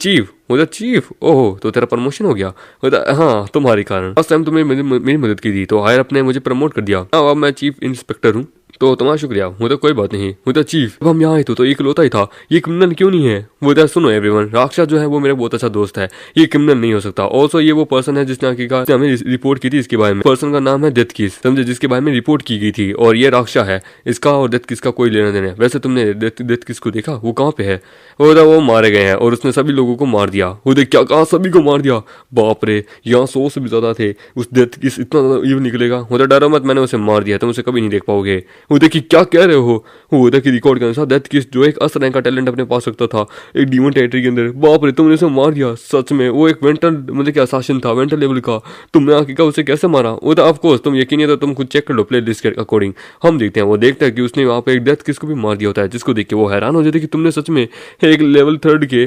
चीफ, ओहो तो तेरा प्रमोशन हो गया? कहता हाँ तुम्हारे कारण, लास्ट टाइम तुमने मेरी मदद की थी तो हायर अप ने मुझे प्रमोट कर दिया, अब मैं चीफ इंस्पेक्टर हूँ, तो तुम्हारा शुक्रिया। वो तो कोई बात नहीं। वो तो चीफ, अब हम यहाँ आए तो इकलौता ही था, ये क्रिमिनल क्यों नहीं है? वो तो सुनो एवरीवन, राक्षा जो है वो मेरा बहुत अच्छा दोस्त है, ये क्रिमिनल नहीं हो सकता। ऑल्सो ये वो पर्सन है जिसने आखिरकार हमें रिपोर्ट की थी इसके बारे में। पर्सन का नाम है डेथ किस, समझे, जिसके बारे में रिपोर्ट की गई थी। और ये राक्षा है, इसका और डेथ किस का कोई लेना देना है। वैसे तुमने डेथ किस को देखा, वो कहाँ पे है? वो मारे गए हैं और उसने सभी लोगों को मार दिया। वो देख क्या कहा, सभी को मार दिया? बाप रे, यहाँ 100 से भी ज्यादा थे। उस डेथ किस इतना ज्यादा इवन निकलेगा? वो डरो मत, मैंने उसे मार दिया, तुम उसे कभी नहीं देख पाओगे। वो देखिए क्या कह रहे हो? वो देखिए रिकॉर्ड के अनुसार डेथ किस जो एक अस रैंक का टैलेंट अपने पास रखता था एक डीमन टेरिटरी के अंदर, बाप रे तुमने उसे मार दिया? सच में वो एक वेंटल मतलब क्या शासन था, वेंटल लेवल का, तुमने आखिरकार उसे कैसे मारा? वो तो ऑफकोर्स तुम यकीन है तो तुम खुद चेक कर लो प्ले लिस्ट के अकॉर्डिंग। हम देखते हैं, वो देखता है कि उसने वहाँ पे एक डेथ किस को भी मार दिया होता है, जिसको देख के वो हैरान हो जाता है कि तुमने सच में एक लेवल 3 के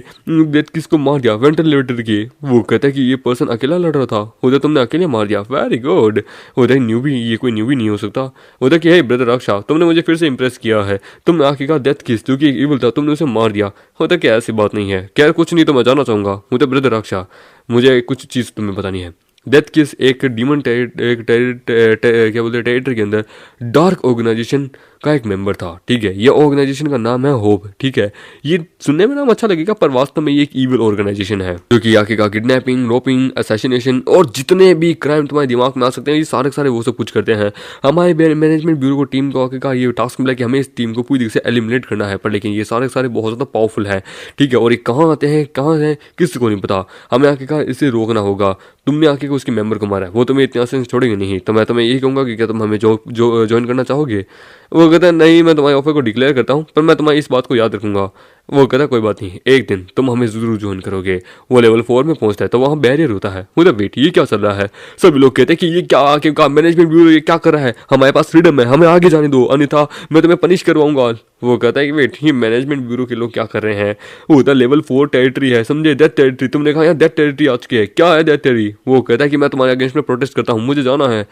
डेथ किस को मार दिया, वेंटल लेवल के। वो कहता है कि ये पर्सन अकेला लड़ रहा था, उधर तुमने अकेले मार दिया, वेरी गुड। उधर न्यूबी, ये कोई न्यूबी नहीं हो सकता। उधर कि हे ब्रदर रक्षा, तुमने मुझे फिर से इंप्रेस किया है, तुमने आखिरकार डेथ किस जो कि एक इविल था तुमने उसे मार दिया। होता क्या ऐसी बात नहीं है, क्या कुछ नहीं तो मैं जानना चाहूंगा। मुझे ब्रदर रक्षा, मुझे कुछ चीज तुम्हें बतानी है। डेथ किस एक डीमन क्या बोलते हैं टेरिटरी के अंदर डार्क ऑर्गेनाइजेशन का एक मेंबर था, ठीक है। ये ऑर्गेनाइजेशन का नाम है होप, ठीक है। ये सुनने में नाम अच्छा लगेगा पर वास्तव में ये एक ईविल ऑर्गेनाइजेशन है जो कि आखिरकार किडनैपिंग, रोपिंग, असैसिनेशन और जितने भी क्राइम तुम्हारे दिमाग में आ सकते हैं ये सारे सारे वो सब कुछ करते हैं। हमारे मैनेजमेंट ब्यूरो को टीम को आखिरकार ये टास्क मिला कि हमें इस टीम को पूरी तरह से एलिमिनेट करना है, पर लेकिन ये सारे सारे बहुत ज़्यादा पावरफुल है, ठीक है। और ये कहाँ आते हैं कहाँ हैं किसी को नहीं पता, हमें आखिरकार इसे रोकना होगा। तुमने आखिरकार उसके मेंबर को मारा है, वो तुम्हें इतने आसानी से छोड़ेंगे नहीं, तो मैं तुम्हें यही कहूँगा कि क्या तुम हमें ज्वाइन करना चाहोगे? वो कहता है नहीं, मैं तुम्हारे ऑफर को डिक्लेयर करता हूँ पर मैं तुम्हारी इस बात को याद रखूंगा। वो कहता है कोई बात नहीं, एक दिन तुम हमें जरूर ज्वाइन करोगे। वो लेवल 4 में पहुंचता है तो वहाँ बैरियर होता है। मुझे वेट, ये क्या चल रहा है? सभी लोग कहते हैं कि ये क्या मैनेजमेंट ब्यूरो ये क्या कर रहा है, हमारे पास फ्रीडम है, हमें आगे जाने दो अन्यथा मैं तुम्हें पनिश करवाऊंगा। वो कहता है कि वेट, ये मैनेजमेंट ब्यूरो के लोग क्या कर रहे हैं? वो होता लेवल 4 टेरिटरी है, समझे, डेथ टेरिटरी। तुमने कहा यहाँ डेथ टेरिटरी आ चुकी है, क्या है डेथ टेरिटरी? वो कहता है कि मैं तुम्हारे अगेंस्ट में प्रोटेस्ट करता हूँ, मुझे जाना है।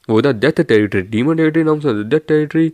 वो था डेथ टेरिटरी, डीमन टेरिटरी नाम से डेथ टेरिटरी।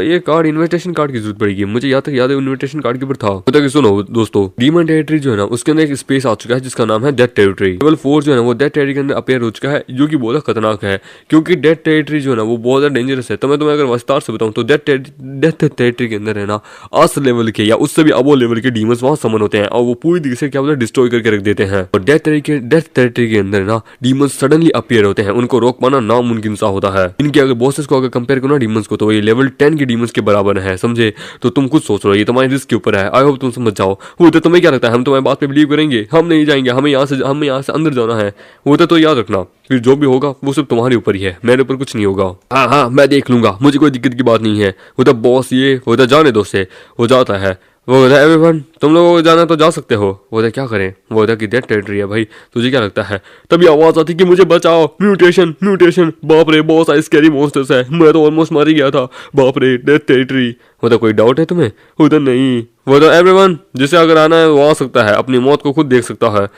ये कार्ड इन्विटेशन कार्ड की जरूरत पड़ेगी, मुझे यहाँ तक याद है इन्विटेशन कार्ड के ऊपर था। होता कि सुनो दोस्तों, डीमन टेरिटरी जो है ना उसके अंदर एक स्पेस आ चुका है जिसका नाम है डेथ टेरिटरी। लेवल 4 जो है ना वो डेथ टेरिटरी के अंदर अपेयर हो चुका है, जो कि बहुत खतरनाक है क्योंकि डेथ टेरिटरी जो है ना वो बहुत ज्यादा डेंजरस है। तो मैं तुम्हें अगर विस्तार से बताऊँ तो डेथ टेरिटरी के अंदर है ना अस लेवल के या उससे भी अबो लेवल के डीमंस वहाँ समन होते हैं और वो पूरी तरीके से क्या बोलते हैं डिस्ट्रॉय करके रख देते हैं। और डेथ टेरिटरी के अंदर ना डीमंस सडनली अपेयर होते हैं, उनको रोक पाना नामुमकिन सा होता है। इनके अगर बॉसेस को अगर कंपेयर करो ना डीमंस को तो ये लेवल 10 के डीमंस के बराबर है, समझे। तो तुम खुद सोच लो, ये तुम्हारे रिस्क के ऊपर है। आई होप तुम समझ जाओ। वो तो तुम्हें क्या लगता है हम तुम्हारी बात पे बिलीव करेंगे? हम नहीं जाएंगे, हमें यहाँ से अंदर जाना है। वो तो याद रखना, फिर जो भी होगा वो सब तुम्हारे ऊपर ही है, मेरे ऊपर कुछ नहीं होगा। हाँ मैं देख लूंगा, मुझे कोई दिक्कत की बात नहीं है। वो तो बॉस ये वो तो जाने दो से हो जाता है। वो कहता है एवरीवन तुम लोगों को जाना तो जा सकते हो। वो कहता क्या करें? वो कहता कि डेथ टेरिटरी है भाई, तुझे क्या लगता है? तभी आवाज आती कि मुझे बचाओ, म्यूटेशन। बाप रे बहुत सारे स्कैरी मॉन्स्टर्स है, मैं तो ऑलमोस्ट मार ही गया था। बाप रे डेथ टेरिटरी। वो तो कोई डाउट है तुम्हें? उधर नहीं। वो तो एवरीवन जिसे अगर आना है वो आ सकता है, अपनी मौत को खुद देख सकता है।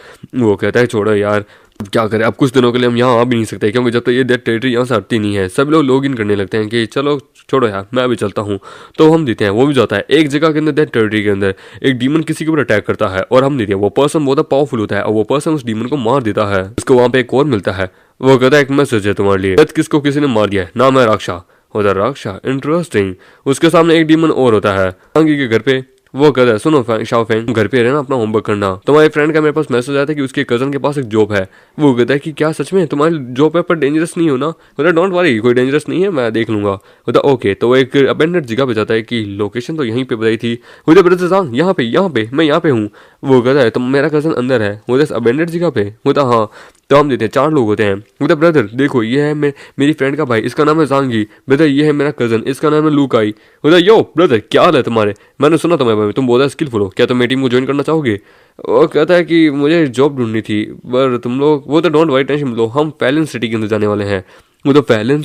वो कहता है छोड़ो यार, अब क्या करें, अब कुछ दिनों के लिए हम यहाँ आ भी नहीं सकते क्योंकि जब तक ये डेथ टेरिटरी यहाँ से हटती नहीं है सब लोग लॉग इन करने लगते हैं कि चलो छोड़ो यार मैं भी चलता हूँ। तो हम देते हैं वो भी जाता है एक जगह के अंदर, डेथ टेरिटरी के अंदर एक डीमन किसी के ऊपर अटैक करता है और हम देते हैं वो पर्सन बहुत पावरफुल होता है और वो पर्सन उस डीमन को मार देता है। उसको वहाँ पे एक और मिलता है, वो कहता है एक मैसेज है तुम्हारे लिए, डेथ किसको किसी ने मार दिया है, नाम है राक्षा। होता है राक्षा, इंटरेस्टिंग। उसके सामने एक डीमन और होता है आंगी के घर पे, वो कहता है सुनो शाओफेंग घर पे रहना, अपना होमवर्क करना। तुम्हारे फ्रेंड का मेरे पास मैसेज आया था कि उसके कजन के पास एक जॉब है। वो कहता है कि क्या सच में तुम्हारी जॉब है पर डेंजरस नहीं हो ना। बोला डोंट वरी कोई डेंजरस नहीं है मैं देख लूंगा। बोला ओके। तो वो एक अबेंडेड जगह पे जाता है कि लोकेशन तो यहीं पे बताई थी। बोले ब्रदर यहाँ पे मैं यहाँ पे हूँ। वो कहता है तुम मेरा कजन अंदर है। बोले अबेंडेड जगह पे। बोला हाँ। तो हम देते हैं 4 लोग होते हैं। बोला ब्रदर देखो ये है मेरी फ्रेंड का भाई, इसका नाम है जांगी। ब्रदर ये है मेरा कजन, इसका नाम है लूकाई। बोला यो ब्रदर क्या हाल है तुम्हारे, मैंने सुना तुम्हारे बारे में, तुम बहुत स्किलफुल हो, क्या तुम मेरी टीम को ज्वाइन करना चाहोगे। वो कहता है कि मुझे जॉब ढूंढनी थी पर तुम लोग, वो तो डोंट वरी टेंशन लो, हम फैलन सिटी के अंदर जाने वाले हैं। वो तो फैलन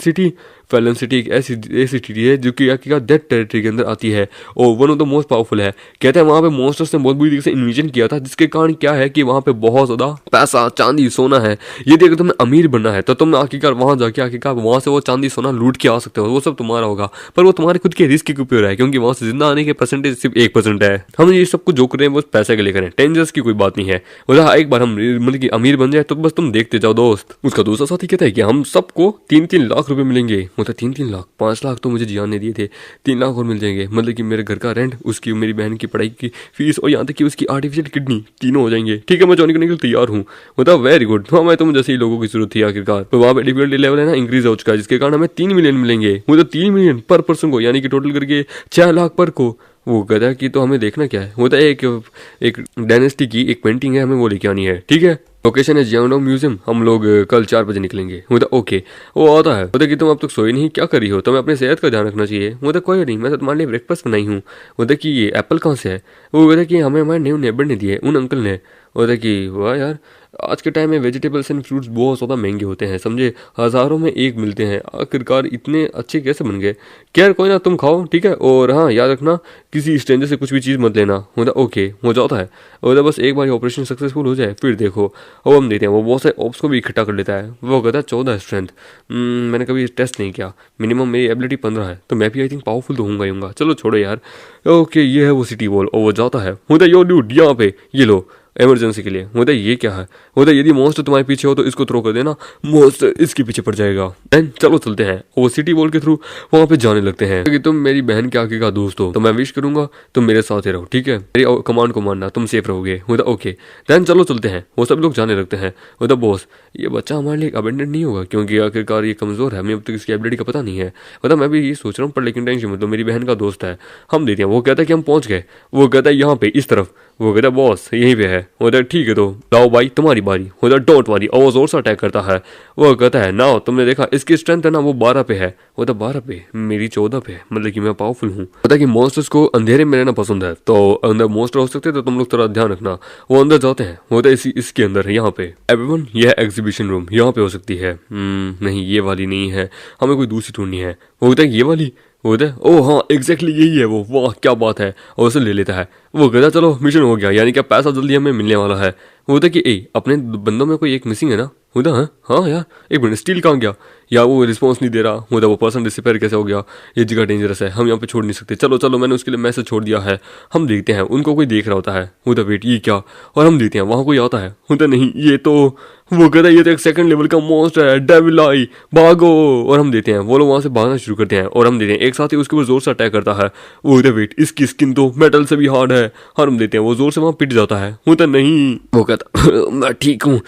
सिटी एक ऐसी सिटी है जो कि डेथ टेरिटरी के अंदर आती है और one of the most powerful है। कहते हैं वहाँ पे मॉन्स्टर्स ने बहुत बुरी तरीके से इन्वेजन किया था जिसके कारण क्या है कि वहाँ पे बहुत ज्यादा पैसा चांदी सोना है। यदि अगर तुम्हें अमीर बनना है तो तुम आखिरकार वहाँ जाके आखिरकार वहाँ से वो चांदी सोना लूट के आ सकते हो, वो सब तुम्हारा होगा पर वो तुम्हारे खुद के रिस्क के ऊपर है क्योंकि वहाँ से जिंदा आने के परसेंटेज सिर्फ 1% है। हम ये सब कुछ जो कर रहे हैं वो पैसे के लिए करें, डेंजरस की कोई बात नहीं है। बोला एक बार हम मतलब कि अमीर बन जाए तो बस तुम देखते जाओ दोस्त। उसका दूसरा साथी कहता है कि हम सबको 3-3 लाख रुपए मिलेंगे। मतलब 3-3 लाख, 5 लाख तो मुझे जियान ने दिए थे, 3 लाख और मिल जाएंगे। मतलब कि मेरे घर का रेंट, उसकी मेरी बहन की पढ़ाई की फीस और यहाँ तक कि उसकी आर्टिफिशियल किडनी, तीनों हो जाएंगे। ठीक है मैं ज्वाइन करने के लिए तैयार हूँ। मतलब वेरी गुड। हाँ मैं तुम जैसे ही लोगों की जरूरत थी आखिरकार। तो वहाँ पे डिफिकल्टी लेवल है ना इंक्रीज हो चुका है जिसके कारण हमें 3 मिलियन मिलेंगे। मतलब 3 मिलियन पर पर्सन को, यानी कि टोटल करके 6 लाख पर को। वो कहता कि तो हमें देखना क्या है। होता है एक डायनेस्टी की एक पेंटिंग है, हमें वो लेके आनी है। ठीक है लोकेशन है जियांगडोंग म्यूजियम, हम लोग कल 4 बजे निकलेंगे। वो ओके। वो आता है, बोलता कि तुम अब तक सोई नहीं, क्या करी हो, तुम्हें अपनी सेहत का ध्यान रखना चाहिए। वो कोई नहीं, मैं तो तुम्हारे लिए ब्रेकफास्ट बनाई हूँ। बोलता कि ये एप्पल कहाँ से है। वो कहता कि हमें हमारे न्यू नेबर ने दिए, उन अंकल ने। बोलता कि वाह यार आज के टाइम में वेजिटेबल्स एंड फ्रूट्स बहुत ज़्यादा महंगे होते हैं, समझे, हज़ारों में एक मिलते हैं, आखिरकार इतने अच्छे कैसे बन गए। खैर कोई ना, तुम खाओ ठीक है, और हाँ याद रखना किसी स्ट्रेंजर से कुछ भी चीज़ मत लेना। होता ओके हो जाता है। और बस एक बार ऑपरेशन सक्सेसफुल हो जाए फिर देखो। और हम देते हैं वो बहुत से ऑप्स को भी इकट्ठा कर लेता है। वो कहता है 14 स्ट्रेंथ। मैंने कभी टेस्ट नहीं किया, मिनिमम मेरी एबिलिटी 15 है तो मैं भी आई थिंक पावरफुल तो होऊंगा ही होऊंगा। चलो छोड़ो यार। ओके ये है वो सिटी वॉल और वो जाता है। होता है यो ड्यूड यहाँ पे ये लो इमरजेंसी के लिए। होता है ये क्या है। होता है यदि मॉन्स्टर तुम्हारे पीछे हो तो इसको थ्रो कर देना, मॉन्स्टर इसके पीछे पड़ जाएगा। देन चलो चलते हैं वो सिटी वॉल के थ्रू वहां पे जाने लगते हैं। कि तुम मेरी बहन के आगे का दोस्त हो तो मैं विश करूंगा तुम मेरे साथ ही रहो, ठीक है, मेरी कमांड को मानना, तुम सेफ रहोगे। होता ओके। देन चलो चलते हैं। वो सब लोग जाने लगते हैं। होता बॉस ये बच्चा हमारे लिए अबेंडेंट नहीं होगा क्योंकि आखिरकार ये कमजोर है, हमें अब तक इसकी एबिलिटी का पता नहीं है। मतलब मैं भी ये सोच रहा हूँ पर लेकिन टेंशन मतलब मेरी बहन का दोस्त है, हम देते हैं। वो कहता है कि हम पहुंच गए। वो कहता है यहाँ पे इस तरफ। वो कहता है बॉस यहीं पे है। होता ठीक है तो लाओ भाई तुम्हारी बारी। होता डोंट वरी, और जोर से अटैक करता है। वो कहता है ना तुमने देखा इसकी स्ट्रेंथ है ना वो 12 पे है। होता 12 पे, मेरी 14 पे, मतलब कि मैं पावरफुल हूँ। पता कि मॉन्स्टर्स को अंधेरे में रहना पसंद है तो अंदर मॉन्स्टर हो सकते तो तुम लोग थोड़ा ध्यान रखना। वो अंदर जाते हैं। होता इसके अंदर है यहाँ पे एवरीवन, यह एग्जीबिशन रूम यहाँ पे हो सकती है। नहीं ये वाली नहीं है, हमें कोई दूसरी ढूंढनी है। वो होता है ये वाली। होता है ओह हाँ एग्जैक्टली यही है वो, वाह क्या बात है, और उसे ले लेता है। वो कहता चलो मिशन हो गया, यानी कि पैसा जल्दी हमें मिलने वाला है। होता कि अपने बंदों में कोई एक मिसिंग है ना। होता है हाँ यार एक मिनट स्टील कहाँ गया, या वो रिस्पॉन्स नहीं दे रहा। होता वो पर्सन डिसअपीयर कैसे हो गया, ये जगह डेंजरस है, हम यहाँ पे छोड़ नहीं सकते। चलो चलो मैंने उसके लिए मैसेज छोड़ दिया है। हम देखते हैं उनको कोई देख रहा होता है। होता वेट ये क्या, और हम देखते हैं वहाँ कोई आता है। होता नहीं ये तो, वो कहता है ये तो एक 2nd लेवल का मॉन्स्टर है, डेविल आई भागो। और हम देते हैं वो लोग वहाँ से भागना शुरू करते हैं और हम देते हैं एक साथ ही उसके ऊपर जोर से अटैक करता है। वो होता वेट इसकी स्किन तो मेटल से भी हार्ड है। और हम देते हैं वो जोर से वहाँ पिट जाता है। होता नहीं, वो कहता मैं ठीक हूँ,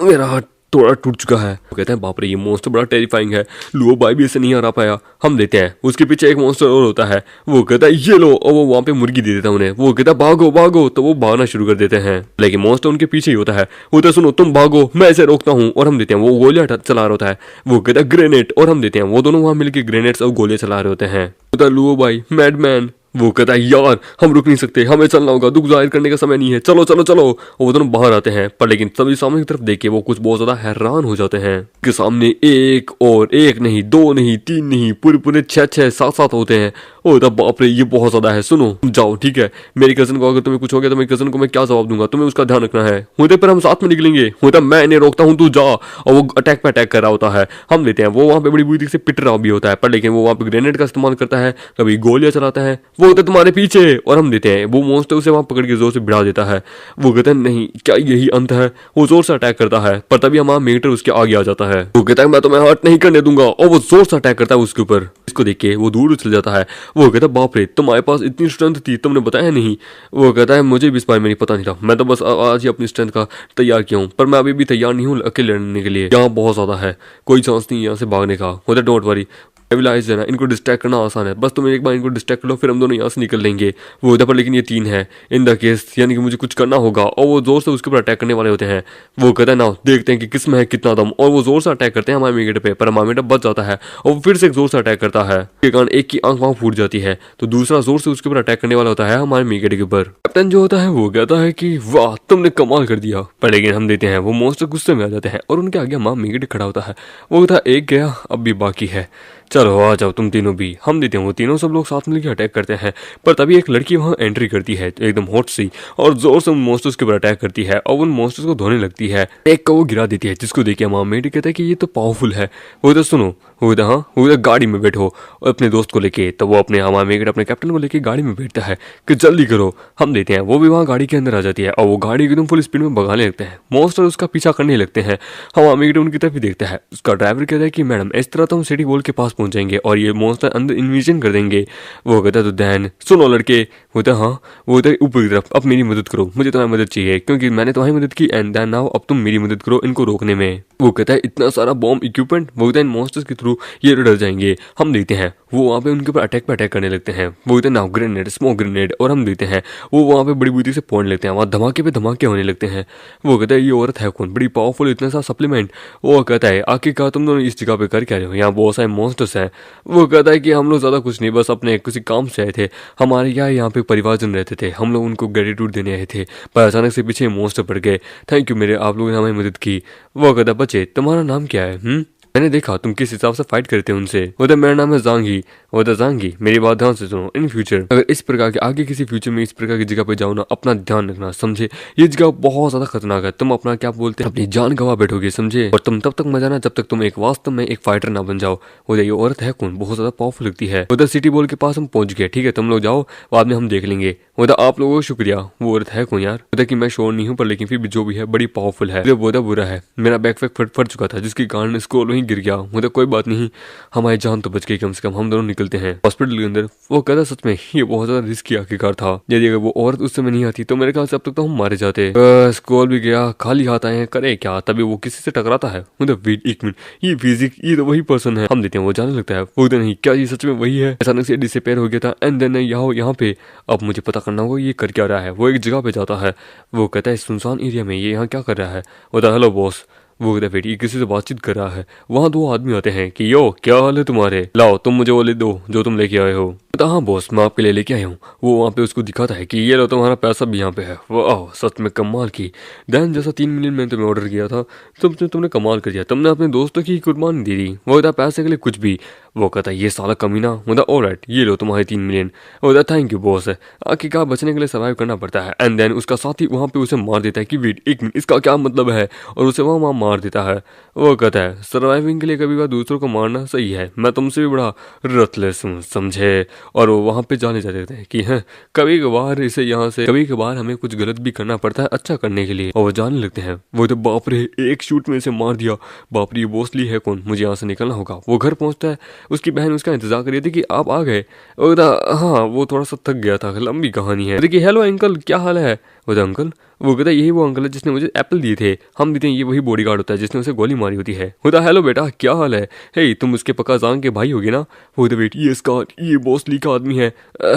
मेरा हाथ थोड़ा टूट चुका है। वो कहते हैं बाप रे ये मॉन्स्टर बड़ा टेरिफाइंग है, लुओ भाई भी इसे नहीं हरा पाया। हम देते हैं उसके पीछे एक मॉन्स्टर और होता है। वो कहता है ये लो, और वो वहाँ पे मुर्गी दे देता है उन्हें। वो कहता है भागो भागो, तो वो भागना शुरू कर देते हैं लेकिन मॉन्स्टर उनके पीछे ही होता है। वो तो सुनो तुम भागो मैं इसे रोकता हूँ। और हम देते हैं वो गोलियां चला रहा होता है। वो कहता है ग्रेनेड, और हम देते हैं वो दोनों वहाँ मिलकर ग्रेनेड्स और गोलियां चला रहे होते हैं। होता है लुओ भाई मैडमैन। वो कहता है यार हम रुक नहीं सकते, हमें चलना होगा, दुख जाहिर करने का समय नहीं है, चलो चलो चलो। और वो दोनों बाहर आते हैं पर लेकिन सभी सामने की तरफ देख के वो कुछ बहुत ज्यादा हैरान हो जाते हैं कि सामने एक और एक नहीं, 2 नहीं, 3 नहीं, पूरे 6-6 7-7 होते हैं। ओ तब बाप रे ये बहुत ज्यादा है, सुनो तुम जाओ ठीक है, मेरी कजन को अगर तुम्हें कुछ हो गया तो मेरी कजन को मैं क्या जवाब दूंगा, तुम्हें उसका ध्यान रखना है। होते पर हम साथ में निकलेंगे, होता मैं इन्हें रोकता हूँ, तू जा। और वो अटैक पे अटैक कर रहा होता है, हम लेते हैं। वो वहाँ पे बड़ी बुरी से पिट रहा भी होता है, पर लेकिन वो वहाँ पे ग्रेनेड का इस्तेमाल करता है, कभी गोलियां चलाता है। वो होता है तुम्हारे पीछे, और हम देते हैं। वो मॉन्स्टर उसे वहाँ पकड़ के जोर से भिड़ा देता है। वो कहता है नहीं क्या यही अंत है, वो जोर से अटैक करता है, पर तभी हमारा मेटर उसके आगे आ जाता है। वो कहता है मैं तुम्हें हर्ट नहीं करने दूंगा, और वो जोर से अटैक करता है उसके ऊपर। इसको देख के वो दूर उछल जाता है। वो कहता है बाप रे तुम्हारे पास इतनी स्ट्रेंथ थी, तुमने बताया नहीं। वो कहता है मुझे भी इस बारे में नहीं पता नहीं था, मैं तो बस आज ही अपनी स्ट्रेंथ का तैयार किया हूँ, पर मैं अभी भी तैयार नहीं हूँ अकेले लड़ने के लिए। यहाँ बहुत ज्यादा है, कोई चांस नहीं यहाँ से भागने का। होता डोंट वरी, एविलाइज है ना, इनको डिस्ट्रैक्ट करना आसान है, बस तुम एक बार इनको डिस्ट्रैक्ट कर लो, फिर हम दोनों यहाँ से निकल लेंगे। वो होता पर लेकिन ये 3 है इन द केस, यानी कि मुझे कुछ करना होगा। और वो जोर से उसके ऊपर अटैक करने वाले होते हैं। वो कहता है ना देखते हैं कि किस में है कितना दम, और वो जोर से अटैक करते हैं हमारे मीटर पे, पर हमारा मीटर बच जाता है और फिर से एक जोर से अटैक करता है। के कारण एक की आंख वहां फूट जाती है, तो दूसरा जोर से उसके ऊपर अटैक करने वाला होता है हमारे मीटर के ऊपर। कैप्टन जो होता है वो कहता है कि वाह तुमने कमाल कर दिया, पर लेकिन हम देते हैं वो मॉन्स्टर गुस्से में आ जाते हैं और उनके आगे हमारा मीटर खड़ा होता है। वो कहता है एक गया अब भी बाकी है, चलो आ जाओ तुम तीनों भी। हम देते हैं वो तीनों सब लोग साथ मिलकर अटैक करते हैं, पर तभी एक लड़की वहां एंट्री करती है एकदम हॉट सी, और जोर से उन मॉन्स्टर्स के ऊपर अटैक करती है और उन मॉन्स्टर्स को धोने लगती है। एक को वो गिरा देती है, जिसको देख के हमारा मेट कहता है कि ये तो पावरफुल है। वो तो सुनो, वो तो हाँ वो तो गाड़ी में बैठो और अपने दोस्त को लेके। तो वो अपने हमारा मेट अपने कैप्टन को लेके गाड़ी में बैठता है कि जल्दी करो। हम देते हैं वो भी वहाँ गाड़ी के अंदर आ जाती है और वो गाड़ी एकदम फुल स्पीड में भगाने लगते हैं। मॉन्स्टर उसका पीछा करने लगते हैं। हमारा मेट उनकी तरफ ही देखता है। उसका ड्राइवर कहता है कि मैडम इस तरह तो हम सिटी वॉल के पास पहुंच जाएंगे और ये मॉन्स्टर अंदर इन्विजन कर देंगे। वो कहता है तो दैन सुनो लड़के। होता हाँ वो होता है ऊपर की तरफ, अब मेरी मदद करो, मुझे तुम्हारी मदद चाहिए क्योंकि मैंने तुम्हारी मदद की, एंड देन नाउ अब तुम मेरी मदद करो इनको रोकने में। वो कहता है इतना सारा बॉम्ब इक्विपमेंट, वो कहता है इन मॉन्स्टर्स के थ्रू ये डर जाएंगे। हम देते हैं वो वहाँ पे उनके ऊपर अटैक पे अटैक करने लगते हैं। वो कहते हैं नाउ ग्रेनेड स्मोक ग्रेनेड, और हम देते हैं वो वहाँ पे बड़ी बुद्धि से पहुंच लेते हैं। वहाँ धमाके पे धमाके होने लगते हैं। वो कहता है ये औरत है कौन, बड़ी पावरफुल, इतना सा सप्लीमेंट। वो कहता है आखिरकार तुम दोनों इस जगह पे कर क्या रहे हो, यहाँ बहुत सारे मॉन्स्टर्स हैं। वो कहता है कि हम लोग ज्यादा कुछ नहीं, बस अपने किसी काम से आए थे, हमारे यहाँ पे परिवारजन रहते थे, हम लोग उनको ग्रेटिट्यूड देने आए थे, पर अचानक से पीछे मॉन्स्टर पड़ गए। थैंक यू मेरे, आप लोगों ने हमारी मदद की। वो कहता बच्चे तुम्हारा नाम क्या है? मैंने देखा तुम किस हिसाब से फाइट करते हो उनसे। वो तो मेरा नाम है जांगी। वो तो जांगी मेरी बात ध्यान से सुनो, इन फ्यूचर अगर इस प्रकार के आगे किसी फ्यूचर में इस प्रकार की जगह पे जाओ ना, अपना ध्यान रखना समझे, ये जगह बहुत ज्यादा खतरनाक है, तुम अपना क्या बोलते हैं अपनी जान गवा बैठोगे समझे। और तुम तब तक मजा ना जब तक तुम एक वास्तव में एक फाइटर ना बन जाओ। वो ये औरत है कौन, बहुत ज्यादा पावरफुल लगती है। उधर सिटी बॉल के पास हम पहुंच गए, ठीक है तुम लोग जाओ, बाद में हम देख लेंगे। उधर आप लोगों को शुक्रिया। वो औरत है कौन यार? उधर कि मैं श्योर नहीं हूँ, पर लेकिन फिर भी जो भी है बड़ी पावरफुल है। वो बुरा है, मेरा बैकपैक फट चुका था जिसके कारण स्क्रॉल वहीं गिर गया। मुझे कोई बात नहीं, हमारी जान तो बच गई कम से कम, हम दोनों निकलते हैं हॉस्पिटल के अंदर। वो कहता सच में ये बहुत ज्यादा रिस्की आखिरकार था, यदि अगर वो औरत उस समय नहीं आती तो मेरे ख्याल से अब तक तो हम मारे जाते। स्क्रॉल भी गया, खाली हाथ आए हैं, करे क्या। तभी वो किसी से टकराता है। मतलब वेट एक मिनट, ये फिजिक ये तो वही पर्सन है। हम देते हैं वो जाने लगता है। वो नहीं क्या ये सच में वही है? अचानक से डिसअपीयर हो गया था एंड देन यहाँ पे अब मुझे पता करना होगा ये कर क्या रहा है। वो एक जगह पे जाता है। वो कहता है सुनसान एरिया में ये यहाँ क्या कर रहा है? वो हेलो बॉस। वो कहता है बेटी किसी से बातचीत कर रहा है। वहाँ 2 आदमी आते हैं कि यो क्या हाल है तुम्हारे, लाओ तुम मुझे वो ले दो जो तुम लेके आए हो। तो हाँ बॉस मैं आपके लिए लेके आया हूँ। वो वहाँ पे उसको दिखाता है कि ये लो तुम्हारा पैसा भी यहाँ पे है। वाह सच में कमाल की। दैन जैसा 3 मिलियन मैंने तुम्हें ऑर्डर किया था, तुमने कमाल कर दिया, तुमने अपने दोस्तों की कुर्बानी दे दी। वो कहता पैसे के लिए कुछ भी। वो कहता है ये साला कमीना। मतलब ऑलराइट ये लो तुम्हारे 3 मिलियन। वो कहता थैंक यू बॉस। आखिरकार बचने के लिए सर्वाइव करना पड़ता है। एंड देन उसका साथी वहाँ पे उसे मार देता है कि वेट एक मिनट इसका क्या मतलब है, और उसे वहाँ मार देता है। वो कहता है सर्वाइविंग के लिए कभी बार दूसरों को मारना सही है, मैं तुमसे भी बड़ा रथलेस हूँ समझे। और वो वहाँ पे जाने जाते हैं कि हैं कभी कभार इसे यहाँ से कभी कभार हमें कुछ गलत भी करना पड़ता है अच्छा करने के लिए। और वो जाने लगते हैं। वो तो बाप रे एक शूट में इसे मार दिया। बाप रे ये बोसली है कौन, मुझे यहाँ से निकलना होगा। वो घर पहुंचता है, उसकी बहन उसका इंतजार कर रही थी कि आप आ गए। हाँ वो थोड़ा सा थक गया था, लंबी कहानी है। देखिए हेलो अंकल क्या हाल है? वो अंकल वो कहता है यही वो अंकल है जिसने मुझे एप्पल दिए थे। हम देते हैं ये वही बॉडीगार्ड होता है जिसने उसे गोली मारी होती है। होता हेलो बेटा क्या हाल है? हे तुम उसके पक्का जांग के भाई होगे ना? होता वेट ये इसका ये बॉसली का आदमी है।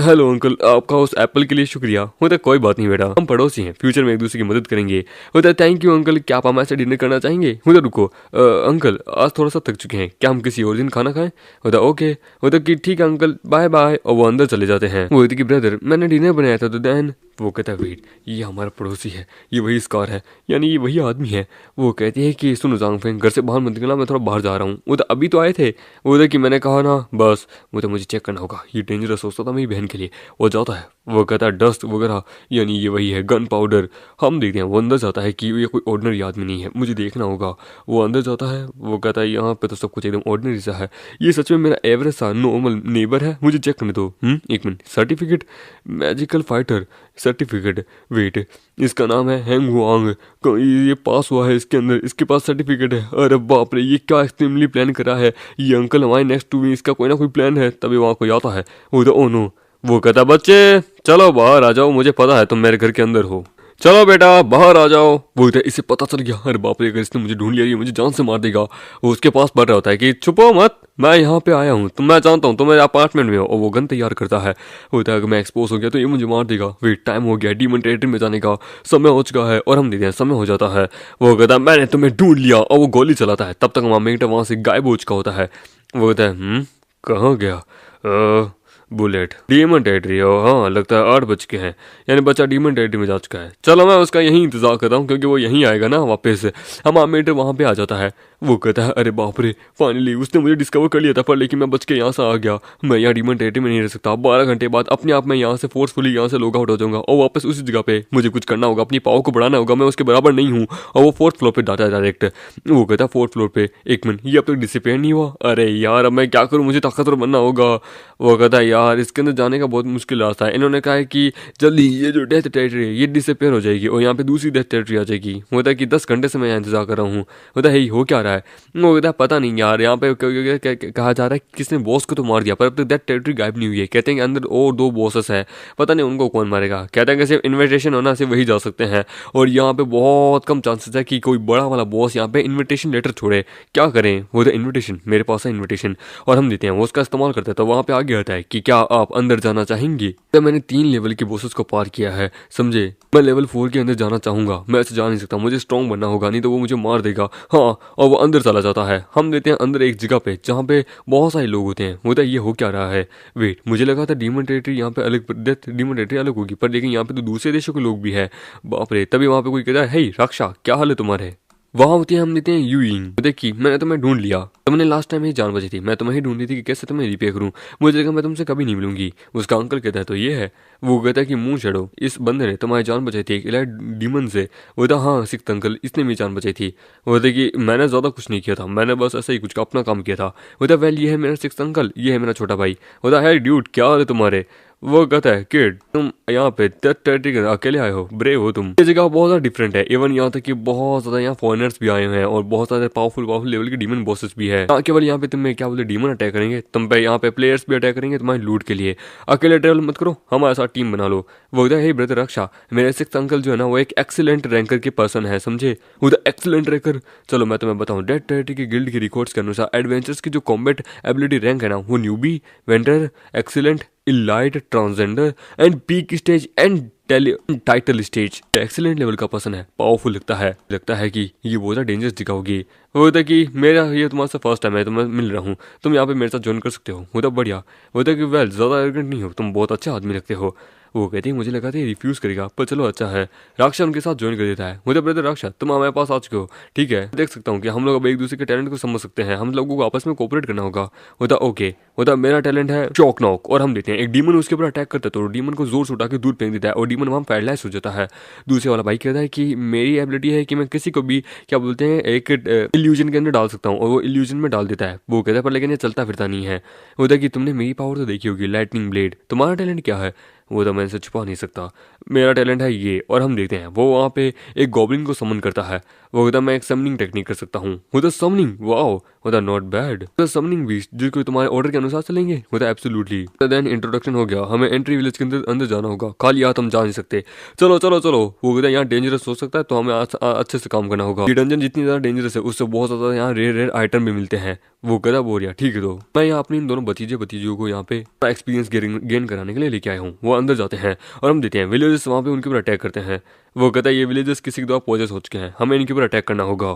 हेलो अंकल आपका उस एप्पल के लिए शुक्रिया। होता कोई बात नहीं बेटा, हम पड़ोसी हैं, फ्यूचर में एक दूसरे की मदद करेंगे। होता है थैंक यू अंकल, क्या आप हमारे साथ डिनर करना चाहेंगे? होता रुको अंकल आज थोड़ा सा थक चुके हैं, क्या हम किसी और दिन खाना खाएं? होता ओके। होता कि ठीक है अंकल बाय बाय। और वो अंदर चले जाते हैं। वो कि ब्रदर मैंने डिनर बनाया था तो दैन वो कहता है वेट, ये हमारा पड़ोसी है, ये वही स्कार है, यानी ये वही आदमी है। वो कहती है कि सुनो जांग फेंग, घर से बाहर मत निकलना, मैं थोड़ा बाहर जा रहा हूँ। वो तो अभी तो आए थे। वो तो कि मैंने कहा ना बस, वो तो मुझे चेक करना होगा, ये डेंजरस हो सकता था मेरी बहन के लिए। वो जाता है, वो कहता है डस्ट वगैरह, यानी ये वही है गन पाउडर। हम देखते हैं वो अंदर जाता है कि ये कोई ऑर्डिनरी आदमी नहीं है, मुझे देखना होगा। वो अंदर जाता है, वो कहता है यहाँ पे तो सब कुछ एकदम ऑर्डिनरी सा है, ये सच में मेरा एवरेज सा नॉर्मल नेबर है, मुझे चेक करने दो। एक minute, certificate, magical fighter certificate, wait, इसका नाम है हैंग हुआंग, ये पास हुआ है इसके अंदर, इसके पास सर्टिफिकेट है। अरे बाप रे, ये क्या एक्सट्रीमली प्लान करा है ये अंकल हमारे नेक्स्ट टू, इसका कोई ना कोई प्लान है। तभी वहाँ कोई आता है, वो तो ओ नो, वो कहता बच्चे चलो बाहर आ जाओ, मुझे पता है तुम मेरे घर के अंदर हो, चलो बेटा बाहर आ जाओ। बोलते इसे पता चल गया, अरे बाप रे अगर इसने मुझे ढूंढ लिया ये मुझे जान से मार देगा। वो उसके पास बढ़ रहा होता है कि छुपो मत, मैं यहाँ पे आया हूँ, तुम मैं जानता हूँ तुम मेरे अपार्टमेंट में हो। और वो गन तैयार करता है, होता है अगर मैं एक्सपोज हो गया तो ये मुझे मार देगा। वेट, टाइम हो गया, डीमन टेरिटरी में जाने का समय हो चुका है। और हम देखते हैं समय हो जाता है, वो कहता है मैंने तुम्हें ढूंढ लिया, और वो गोली चलाता है। तब तक वहाँ मेगटा वहाँ से गायब हो चुका होता है। वो कहता है कहाँ गया बुलेट, डीमन टेरिटरी हो, हाँ लगता है 8 बज के हैं, यानी बच्चा डीमन टेरिटरी में जा चुका है। चलो मैं उसका यहीं इंतजार करता हूँ क्योंकि वो यहीं आएगा ना वापस। हम आमेटर वहाँ पे आ जाता है। वो कहता है अरे बाप रे, फाइनली उसने मुझे डिस्कवर कर लिया था, पर लेकिन मैं बच के यहाँ से आ गया। मैं यहाँ डीमन टेरिटरी में नहीं रह सकता, 12 घंटे बाद अपने आप मैं यहाँ से फोर्सफुली यहाँ से लॉग आउट हो जाऊंगा और वापस उसी जगह पे मुझे कुछ करना होगा, अपनी पावर को बढ़ाना होगा, मैं उसके बराबर नहीं हूँ। और वो 4th फ्लोर पे जाता है डायरेक्ट। वो कहता है 4th फ्लोर पे, एक मिनट ये अब तक डिसिपेयर नहीं हुआ, अरे यार अब मैं क्या करूँ, मुझे ताकतवर बनना होगा। वो कहता है यार इसके अंदर जाने का बहुत मुश्किल रास्ता है, इन्होंने कहा है कि जल्दी ये जो डेथ टेरिटरी है ये डिसअपेयर हो जाएगी और यहाँ पे दूसरी डेथ टेरिटरी आ जाएगी। होता है कि 10 घंटे से मैं यहाँ इंतजार कर रहा हूँ। होता है हो क्या रहा है। वो कहता है पता नहीं यार, यहाँ पे कहा जा रहा है किसने बॉस को तो मार दिया पर अब तक डेथ टेरिटरी गायब नहीं हुई है। कहते हैं कि अंदर और 2 बॉसेस है, पता नहीं उनको कौन मारेगा। कहते हैं कि सिर्फ इन्विटेशन होना सिर्फ वही जा सकते हैं और यहाँ पे बहुत कम चांसेस है कि कोई बड़ा वाला बॉस यहाँ पे इन्विटेशन लेटर छोड़े। क्या करें, वो तो इन्विटेशन मेरे पास है इन्विटेशन और हम देते हैं, वो उसका इस्तेमाल करते हैं। तो वहाँ पे आगे आता है कि क्या आप अंदर जाना चाहेंगे। तो मैंने 3 लेवल के बॉसेस को पार किया है, समझे, मैं लेवल 4 के अंदर जाना चाहूंगा, मैं ऐसे जा नहीं सकता, मुझे स्ट्रॉन्ग बनना होगा नहीं तो वो मुझे मार देगा। हाँ, और वो अंदर चला जाता है। हम देते हैं अंदर एक जगह पे जहाँ पे बहुत सारे लोग होते हैं। होता है ये हो क्या रहा है। वेट, मुझे लगा था डीमन टेरिटरी यहाँ पे अलग, डेथ डीमन टेरिटरी अलग होगी, पर लेकिन यहाँ पे तो दूसरे देशों के लोग भी है। बाप रे, तभी वहाँ पे कोई कहता है हे रक्षा क्या हाल है तुम्हारे। वहाँ होती है, हम देते हैं यूइंग, देखी मैंने तुम्हें ढूंढ लिया, तुमने लास्ट टाइम ही जान बची थी, मैं तुम्हें ही ढूंढ रही थी कि कैसे तुम्हें रिपेयर करूँ, मुझे लगा मैं तुमसे कभी नहीं मिलूंगी। उसका अंकल कहता है तो ये है। वो कहता है कि मुंह छड़ो, इस बंदे ने तुम्हारी जान बचाई थी एक इलाइट डीमन से। वो था हाँ सिक्स अंकल, इसने मेरी जान बचाई थी। वो था कि मैंने ज़्यादा कुछ नहीं किया था, मैंने बस ऐसे ही कुछ अपना काम किया था। वो था वेल ये है मेरा सिक्स अंकल, ये है मेरा छोटा भाई। वो था है ड्यूड क्या हाल है तुम्हारे। वो कहता है किड तुम यहाँ पे टेरिटरी अकेले आए हो, ब्रेव हो तुम। ये जगह बहुत ज़्यादा डिफरेंट है, इवन यहाँ तक कि बहुत ज़्यादा यहाँ फॉरेनर्स भी आए हुए हैं और बहुत सारे पावरफुल लेवल के डीमन बॉसेस भी है। केवल यहाँ पे तुम्हें क्या बोलते डीमन अटैक करेंगे, तुम पे यहाँ पे प्लेयर्स भी अटैक करेंगे तुम्हारी लूट के लिए। अकेले ट्रेवल मत करो, हमारे साथ टीम बना लो। वो कहता है ब्रदर रक्षा, मेरे सिक्स अंकल जो है ना वो एक एक्सीलेंट रैंकर के पर्सन है, समझे। वो तो एक्सीलेंट रैंकर, चलो मैं तुम्हें बताऊँ, डेड टेरिटरी की गिल्ड की रिकॉर्ड्स के अनुसार एडवेंचर्स की जो कॉम्बैट एबिलिटी रैंक है ना वो newbie, venter, excellent, elite, transgender and peak stage and title stage. Excellent level का पर्सन है, पावरफुल लगता है कि ये बहुत डेंजरस जगह होगी। वो होता है कि मेरा ये तुम्हारे से फर्स्ट टाइम है, तो मैं मिल रहा हूँ, तुम यहाँ पे मेरे साथ ज्वाइन कर सकते हो। होता बढ़िया, होता है कि वेल ज़्यादा एरोगेंट नहीं हो, तुम बहुत अच्छे आदमी लगते हो। वो कहती है मुझे लगा था ये रिफ्यूज़ करेगा, पर चलो अच्छा है। राक्षा उनके साथ ज्वाइन कर देता है। मुझे ब्रदर राक्षा तुम हमारे पास आ चुके हो, ठीक है, देख सकता हूँ कि हम लोग अब एक दूसरे के टैलेंट को समझ सकते हैं, हम लोगों को आपस में कोऑपरेट करना होगा। होता ओके, होता मेरा टैलेंट है चॉक नॉक, और हम देते हैं एक डीमन उसके ऊपर अटैक करता है तो डीमन को जोर से उठा के दूर फेंक देता है और डीमन वहाँ पैरालाइज हो जाता है। दूसरे वाला भाई कहता है कि मेरी एबिलिटी है कि मैं किसी को भी क्या बोलते हैं एक इल्यूजन के अंदर डाल सकता हूँ, और वो इल्यूजन में डाल देता है। वो कहता है पर लेकिन ये चलता फिरता नहीं है। होता है कि तुमने मेरी पावर तो देखी होगी, लाइटनिंग ब्लेड, तुम्हारा टैलेंट क्या है। वो तो मैं इनसे छुपा नहीं सकता, मेरा टैलेंट है ये। और हम देखते हैं वो वहाँ पे एक गॉब्लिन को समन करता है। वो कहता मैं एक समनिंग टेक्निक कर सकता हूँ। होता समनिंग, वाओ, होता नॉट बैड। होता समनिंग बीस्ट जिसको तुम्हारे ऑर्डर के अनुसार चलेंगे। होता एब्सोल्युटली। देन इंट्रोडक्शन हो गया, हमें एंट्री विलेज के अंदर जाना होगा, खाली हाथ हम जा नहीं सकते। चलो चलो चलो। वो कहता है यहाँ डेंजरस हो सकता है तो हमें अच्छे से काम करना होगा। ये डंजन जितनी ज़्यादा डेंजरस है उससे बहुत ज़्यादा यहाँ रेयर आइटम भी मिलते हैं। वो कहता बोरिया ठीक है, तो मैं यहाँ अपनी इन दोनों भतीजियों को यहाँ पे एक्सपीरियंस गेन कराने के लिए लेके आया हूँ। वो अंदर जाते हैं और हम देते हैं विलेजेस वहाँ पे उनके ऊपर अटैक करते हैं। वो कहता है ये विलेजेस किसी के द्वारा पॉजेस हो चुके हैं, हमें इनके ऊपर अटैक करना होगा।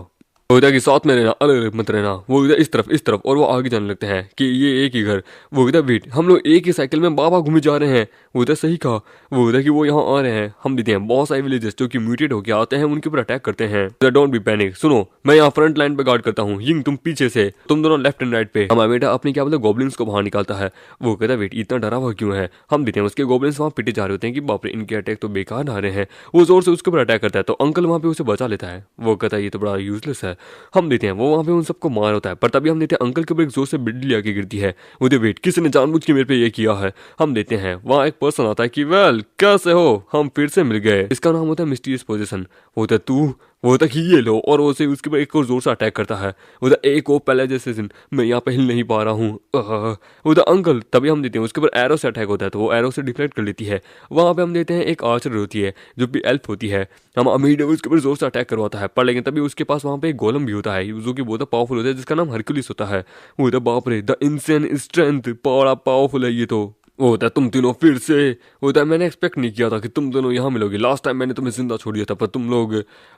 वो कहता है कि साथ में रहना, अलग अलग मत रहना। वो कहता है इस तरफ, और वो आगे जाने लगते हैं कि ये एक ही घर। वो कहता है वेट, हम लोग एक ही साइकिल में बाबा घूमे जा रहे हैं। वो कहता है सही कहा। वो कहता है कि वो यहाँ आ रहे हैं। हम देते हैं बहुत सारे विलेजेस जो कि म्यूटेट होकर आते हैं, उनके ऊपर अटैक करते हैं। डोंट बी पैनिक, सुनो मैं यहाँ फ्रंट लाइन पे गार्ड करता हूँ, यिंग तुम पीछे से, तुम दोनों लेफ्ट एंड राइट पे। हमारा बेटा अपनी क्या बोलते गॉब्लिन्स को बाहर निकालता है। वो कहता है वेट, इतना डरा हुआ क्यों है। हम देते हैं उसके गॉब्लिन्स वहाँ पिटे जा रहे होते हैं कि बाप रे इनके अटैक तो बेकार आ रहे हैं। वो जोर से उसके ऊपर अटैक करता है तो अंकल वहाँ पे उसे बचा लेता है। वो कहता है ये तो बड़ा यूजलेस है। हम देते हैं वो वहाँ पे उन सबको मार होता है, पर तभी हम देते हैं अंकल के ऊपर एक जोर से बिजली आके गिरती है। वो दे वेट, किसी ने जानबूझ के मेरे पे ये किया है। हम देते हैं वहाँ एक पर्सन आता है कि वेल कैसे हो, हम फिर से मिल गए। इसका नाम होता है मिस्टीरियस पोजीशन। वो होता है तू, वो तक ही ये लो, और उसे उसके ऊपर एक और जोर से अटैक करता है। वो एक और पहले जैसे मैं यहाँ पे हिल नहीं पा रहा हूँ। वो अंकल, तभी हम देते हैं उसके ऊपर एरो से अटैक होता है तो वो एरो से डिफ्लेक्ट कर लेती है। वहाँ पे हम देते हैं एक आर्चर होती है जो भी एल्फ होती है। हम अमीर उसके ऊपर जोर से अटैक करवाता है, पर लेकिन तभी उसके पास वहाँ पे एक गोलम भी होता है जो कि बहुत पावरफुल होता है, जिसका नाम हरक्यूलिस होता है। वो होता है बाप रे, द इंसेन स्ट्रेंथ, बड़ा पावरफुल है ये तो। वो होता है तुम तीनों फिर से। होता है मैंने एक्सपेक्ट नहीं किया था कि तुम दोनों यहाँ मिलोगे, लास्ट टाइम मैंने तुम्हें जिंदा छोड़ दिया था पर तुम लोग।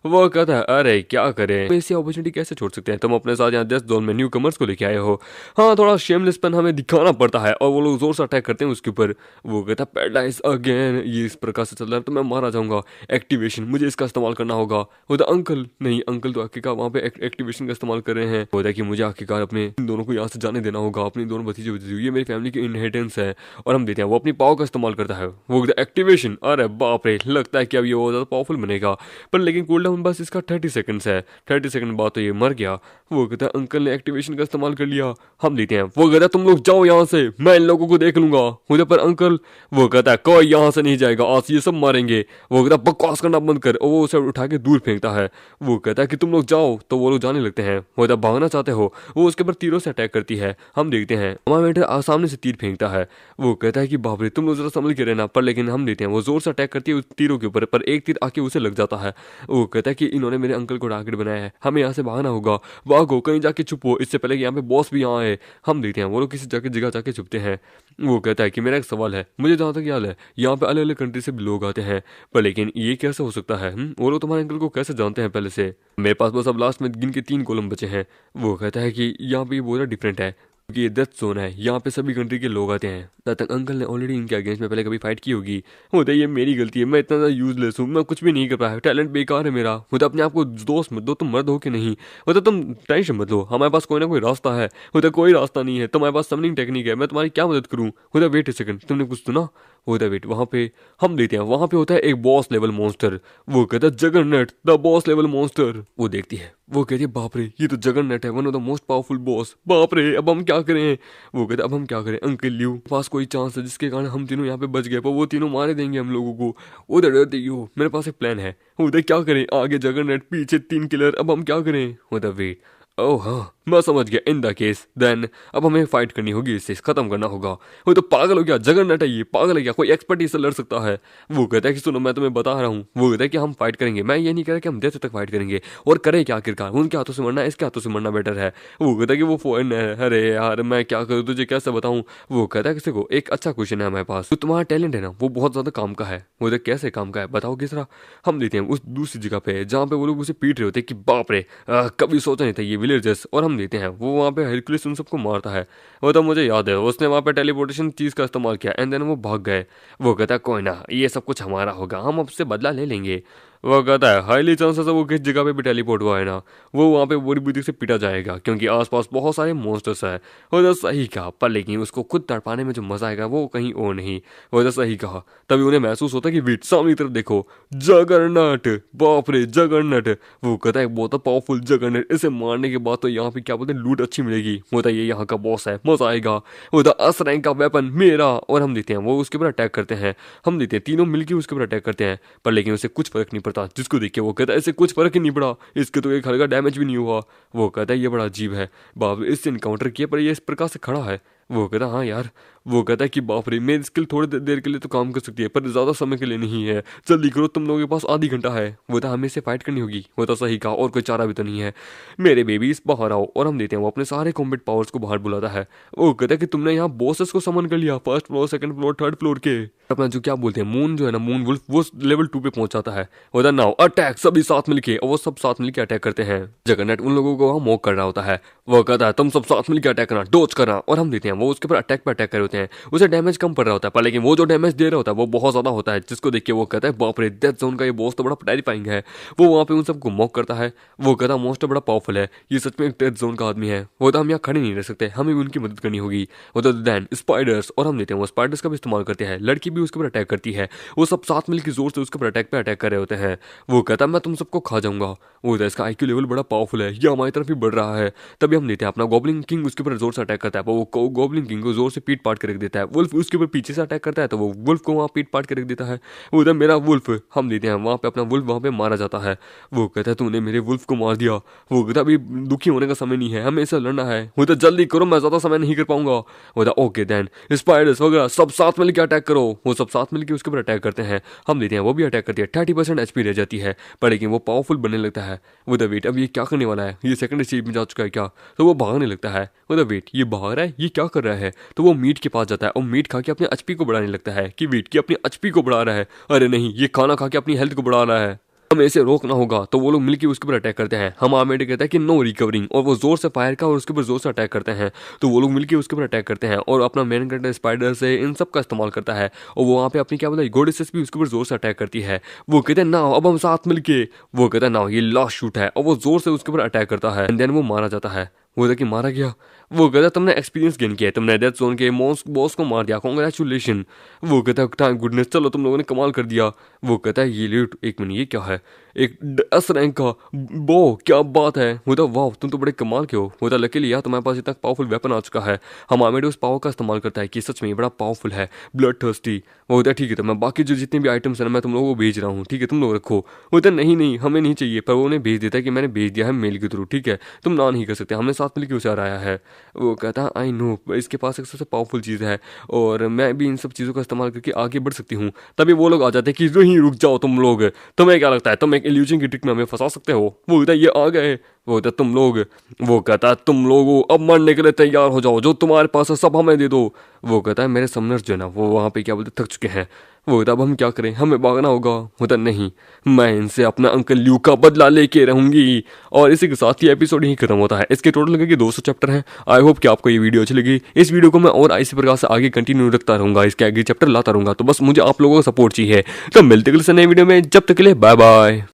वो कहता है अरे क्या करें, तो ऐसी अपॉर्चुनिटी कैसे छोड़ सकते हैं, तुम अपने साथ यहाँ 10 जोन में न्यू कमर्स को लेके आए हो। हाँ थोड़ा शेमलेसपन हमें दिखाना पड़ता है, और वो लोग जोर से अटैक करते हैं उसके ऊपर। वो कहता है पैराडाइज अगेन, ये इस प्रकार से चल रहा है तो मैं मारा जाऊंगा। एक्टिवेशन, मुझे इसका इस्तेमाल करना होगा। होता अंकल नहीं, अंकल तो आखिरकार वहाँ पे एक्टिवेशन का इस्तेमाल कर रहे हैं। होता है कि मुझे आखिरकार अपने इन दोनों को यहाँ से जाने देना होगा, अपनी दोनों भतीजे, ये मेरी फैमिली की इनहेरिटेंस है। और हम देते हैं वो अपनी पावर का इस्तेमाल करता है। वो एक्टिवेशन, अरे बाप रे, लगता है कि अब ये बहुत ज़्यादा पावरफुल बनेगा, पर लेकिन कूल डाउन बस इसका 30 सेकंड्स है। 30 सेकंड बाद तो ये मर गया। वो कहता है अंकल ने एक्टिवेशन का इस्तेमाल कर लिया। हम देते हैं वो कहता है तुम लोग जाओ यहाँ से, मैं इन लोगों को देख लूंगा। मुझे पर अंकल, वो कहता है कोई यहाँ से नहीं जाएगा, आज ये सब मारेंगे। वो कहता है बकवास करना बंद कर, और वो उसे उठा के दूर फेंकता है। वो कहता है कि तुम लोग जाओ, तो वो लोग जाने लगते हैं। वो कहता है भागना चाहते हो, वो उसके ऊपर तीरों से अटैक करती है। हम देखते हैं हमारा बेटा सामने से तीर फेंकता है। वो कहता है कि बाप रे तुम लोग जरा संभल के रहना, पर लेकिन हम देते हैं वो जोर से अटैक करती है उस तीरों के ऊपर, पर एक तीर आके उसे लग जाता है। वो कहता है कि इन्होंने मेरे अंकल को टारगेट बनाया है, हमें यहाँ से भागना होगा। भागो, कहीं जाके छुपो, इससे पहले कि यहाँ पे बॉस भी यहाँ आए। हम देखते हैं वो लोग किसी जगह जाके छुपते हैं। वो कहता है कि मेरा एक सवाल है, मुझे जहाँ तक याद है यहाँ पे अलग अलग कंट्री से भी लोग आते हैं, पर लेकिन ये कैसे हो सकता है, वो लोग तुम्हारे अंकल को कैसे जानते हैं पहले से। मेरे पास बस अब लास्ट में गिन के 3 कॉलम बचे हैं। वो कहता है कि यहाँ पे ये बहुत डिफरेंट है, ये डेथ जोन है, यहाँ पे सभी कंट्री के लोग आते हैं। तब तक अंकल ने ऑलरेडी इनके अगेंस्ट में पहले कभी फाइट की होगी। होता है ये मेरी गलती है, मैं इतना ज़्यादा यूजलेस हूँ, मैं कुछ भी नहीं कर पाया, टैलेंट बेकार है मेरा। होता अपने आप को दोस्त मत दो, तुम मर्द हो कि नहीं। होता तुम टेंशन मत लो, हमारे पास कोई ना कोई रास्ता है। होता कोई रास्ता नहीं है, तुम्हारे पास समनिंग टेक्निक है, मैं तुम्हारी क्या मदद करूँ। होता वेट ए सेकंड, तुमने कुछ सुना। होता वेट, वहाँ पे हम देते हैं वहाँ पे होता है एक बॉस लेवल मॉन्स्टर। वो कहता है जगरनट द बॉस लेवल मॉन्स्टर। वो देखती है, वो कहती है बाप रे ये तो जगरनट है, one of the most powerful boss. बाप रे अब हम क्या करें। वो कहते अब हम क्या करें अंकल, लियो पास कोई चांस है जिसके कारण हम तीनों यहाँ पे बच गए, पर वो तीनों मारे देंगे हम लोगों को। उधर डर दियो, मेरे पास एक प्लान है। उधर क्या करें, आगे जगरनट, पीछे 3 किलर, अब हम क्या करें। उधर वेट, ओह हाँ मैं समझ गया, इन द केस देन अब हमें फाइट करनी होगी, इससे खत्म करना होगा। वो तो पागल हो गया, जगरनट है ये, पागल है क्या, कोई एक्सपर्ट इससे लड़ सकता है। वो कहता है कि सुनो मैं तुम्हें बता रहा हूँ। वो कहता है कि हम फाइट करेंगे, मैं ये नहीं कह रहा कि हम डेथ तक फाइट करेंगे, और करें क्या आखिरकार, उनके हाथों से मरना इसके हाथों से मरना बेटर है। वो कहता है कि वो फॉरन है, अरे यार मैं क्या करूँ, तुझे कैसे बताऊँ। वो कहता है किसी को एक अच्छा क्वेश्चन है हमारे पास, तो तुम्हारा टैलेंट है ना वो बहुत ज्यादा काम का है। वो कैसे काम का है बताओ किस तरह। हम देते हैं उस दूसरी जगह पे जहाँ पे वो लोग उसे पीट रहे होते कि बाप रे कभी सोचा नहीं था ये विलेजर्स। और हम देते हैं वो वहाँ पे हरक्यूलिस उन सबको मारता है। वो तो मुझे याद है उसने वहाँ पे टेलीपोर्टेशन चीज़ का इस्तेमाल किया, एंड देन वो भाग गए। वो कहता है कोई ना, ये सब कुछ हमारा होगा, हम अब से बदला ले लेंगे। वो कहता है हाईली चांसेस है वो किस जगह पे भी टेलीपोर्ट हुआ है ना, वो वहाँ पे बुरी बुद्धि से पिटा जाएगा, क्योंकि आसपास बहुत सारे मॉन्स्टर्स है। वो तो सही कहा, पर लेकिन उसको खुद तड़पाने में जो मजा आएगा वो कहीं और नहीं। वो तो सही कहा, तभी उन्हें महसूस होता है कि वेट सामने की तरफ देखो, जगरनट, बाप रे जगरनट। वो कहता है बहुत पावरफुल जगरनट, इसे मारने के बाद तो यहाँ पे क्या बोलते हैं लूट अच्छी मिलेगी। होता ये यहाँ का बॉस है, मजा आएगा। होता अस रैंक का वेपन मेरा। और हम देते हैं वो उसके ऊपर अटैक करते हैं। हम देते हैं तीनों मिलकर उसके ऊपर अटैक करते हैं, पर लेकिन उसे कुछ फर्क नहीं पड़ता। जिसको देख के वो कहता है इसे कुछ फर्क ही नहीं पड़ा, इसके तो एक हल्का डैमेज भी नहीं हुआ। वो कहता है ये बड़ा अजीब है, बाप इससे इनकाउंटर किया पर ये इस प्रकार से खड़ा है। वो कहता हाँ यार। वो कहता है कि बाप रे, मेरी स्किल थोड़ी देर के लिए तो काम कर सकती है पर ज़्यादा समय के लिए नहीं है, जल्दी करो, तुम लोगों के पास आधी घंटा है। वो था हमें से फाइट करनी होगी। वो तो सही कहा, और कोई चारा भी तो नहीं है। मेरे बेबीज बाहर आओ। और हम देते हैं वो अपने सारे कॉम्बैट पावर्स को बाहर बुलाता है। वो कहता है कि तुमने यहाँ बॉसेस को समन कर लिया, first floor, second floor, third floor के। अपना जो क्या बोलते हैं मून जो है ना, मून वुल्फ, वो लेवल 2 पे पहुंच जाता है। वो था नाउ अटैक, सभी साथ मिलके। और वो सब साथ मिलके अटैक करते हैं। जगन्नाथ उन लोगों को वहाँ मॉक कर रहा होता है। वो कहता है तुम सब साथ मिलके अटैक करना, डोज करना। और हम देते हैं वो उसके ऊपर अटैक पे अटैक कर रहे होते हैं। उसे डैमेज कम पड़ रहा होता है पर लेकिन वो जो डैमेज दे रहा होता है वो बहुत ज्यादा होता है, जिसको देख के वो कहता है बाप रे, डेथ जोन का ये बॉस तो बड़ा टेरिफाइंग है। वो वहाँ पे उन सबको मॉक करता है। वो कहता है मोस्ट बड़ा पावरफुल है, ये सच में एक डेथ जोन का आदमी है। वो तो हम यहाँ खड़े नहीं रह सकते, हमें भी उनकी मदद करनी होगी। वो तो देन स्पाइडर्स। और हम देते हैं वो स्पाइडर्स का भी इस्तेमाल करते हैं। लड़की भी उसके ऊपर अटैक करती है। वो सब साथ मिलकर जोर से उसके ऊपर अटैक पे अटैक कर रहे होते हैं। वो कहता है मैं तुम सबको खा जाऊंगा। वो कहता है इसका आईक्यू लेवल बड़ा पावरफुल है, ये हमारी तरफ ही बढ़ रहा है। तभी हम देते हैं अपना गॉब्लिन किंग उसके ऊपर जोर से अटैक करता है। वो गॉब्लिन किंग को जोर से पीट पाट के रख देता है। वुल्फ उसके ऊपर पीछे से अटैक करता है तो वो वुल्फ को वहाँ पीट पाट के रख देता है। वो उधर मेरा वुल्फ, हम देते हैं वहाँ पे अपना वुल्फ वहाँ पे मारा जाता है। वो कहता है तूने मेरे वुल्फ को मार दिया। वो कहता अभी दुखी होने का समय नहीं है, हमें इसे लड़ना है। वो तो जल्दी करो, मैं ज्यादा समय नहीं कर पाऊंगा। वो था ओके देन स्पाइडर्स वगैरह सब साथ मिलकर अटैक करो। वो सब साथ मिलकर उसके ऊपर अटैक करते हैं। हम देते हैं वो भी अटैक करती है। 30% HP रह जाती है पर लेकिन वो पावरफुल बनने लगता है। वो द वेट, अब ये क्या करने वाला है, ये सेकंड स्टेज में जा चुका है क्या? तो वो भागने लगता है। वो द वेट, ये भाग रहा है, ये क्या कर रहा है? तो वो मीट के पास जाता है और मीट खा के अपने HP को बढ़ाने लगता है कि वेट की अपनी HP को बढ़ा रहा है। अरे नहीं, ये खाना खा के अपनी हेल्थ को बढ़ा रहा है, हमें इसे रोकना होगा। तो वो लोग मिलकर उसके ऊपर अटैक करते हैं। हम आर्मेड कहता है कि नो रिकवरिंग, और वो जोर से फायर का और उसके ऊपर जोर से अटैक करते हैं। तो वो लोग मिलकर उसके ऊपर अटैक करते हैं और अपना मेन कैरेक्टर स्पाइडर से इन सब का इस्तेमाल करता है। और वो वहाँ पे अपनी क्या बोला गोडेसेस भी उसके ऊपर जोर से अटैक करती है। वो कहते हैं ना अब हम साथ मिलके। वो कहता है ना ये लास्ट शूट है, और वो जोर से उसके ऊपर अटैक करता है। एंड देन वो मारा जाता है। वो था कि मारा गया। वो कहता तुमने एक्सपीरियंस गेन किया है, तुमने डेथ जोन के बॉस को मार दिया, कांग्रेचुलेशन। वो कहता है थैंक गुडनेस, चलो तुम लोगों ने कमाल कर दिया। वो कहता है ये लेट, एक मिनट, ये क्या है? एक S रैंक का बो, क्या बात है। वो था वाह, तुम तो बड़े कमाल के हो। वो था लकीली यार तुम्हारे पास इतना पावरफुल वेपन आ चुका है। हम आर्मेड उस पावर का इस्तेमाल करता है कि सच में ये बड़ा पावरफुल है, ब्लड थर्स्टी। वो होता है ठीक है, तो मैं बाकी जो जितने भी आइटम्स हैं ना मैं तुम लोगों को भेज रहा हूँ, ठीक है तुम लोग रखो। वो होता है नहीं नहीं हमें नहीं चाहिए, पर वो उन्हें भेज देता है कि मैंने भेज दिया है मेल के थ्रू, ठीक है तुम ना नहीं कर सकते, हमने साथ मिलकर उसे हराया है। वो कहता है आई नो, इसके पास एक सबसे पावरफुल चीज़ है और मैं भी इन सब चीज़ों का इस्तेमाल करके आगे बढ़ सकती हूँ। तभी वो लोग आ जाते हैं कि नहीं रुक जाओ तुम लोग, तुम्हें क्या लगता है तुम एक इल्यूजन की ट्रिक में हमें फंसा सकते हो? वो कहता है ये आ गए। वो कहता तुम लोग, वो कहता है तुम लोग अब मरने के लिए तैयार हो जाओ, जो तुम्हारे पास है सब हमें दे दो। वो कहता है मेरे समनर्स जो है ना वो वहाँ पे क्या बोलते थक चुके हैं। वो कहता अब हम क्या करें, हमें भागना होगा। होता नहीं, मैं इनसे अपना अंकल ल्यू का बदला लेके रहूंगी। और इसी के साथ ये एपिसोड यही खत्म होता है। इसके टोटल लगे 200 चैप्टर हैं। आई होप कि आपको ये वीडियो अच्छी लगी। इस वीडियो को मैं और इसी प्रकार से आगे कंटिन्यू रखता रहूंगा, इसके आगे चैप्टर लाता रहूंगा। तो बस मुझे आप लोगों का सपोर्ट चाहिए। तो मिलते अगले नए वीडियो में, जब तक के लिए बाय बाय।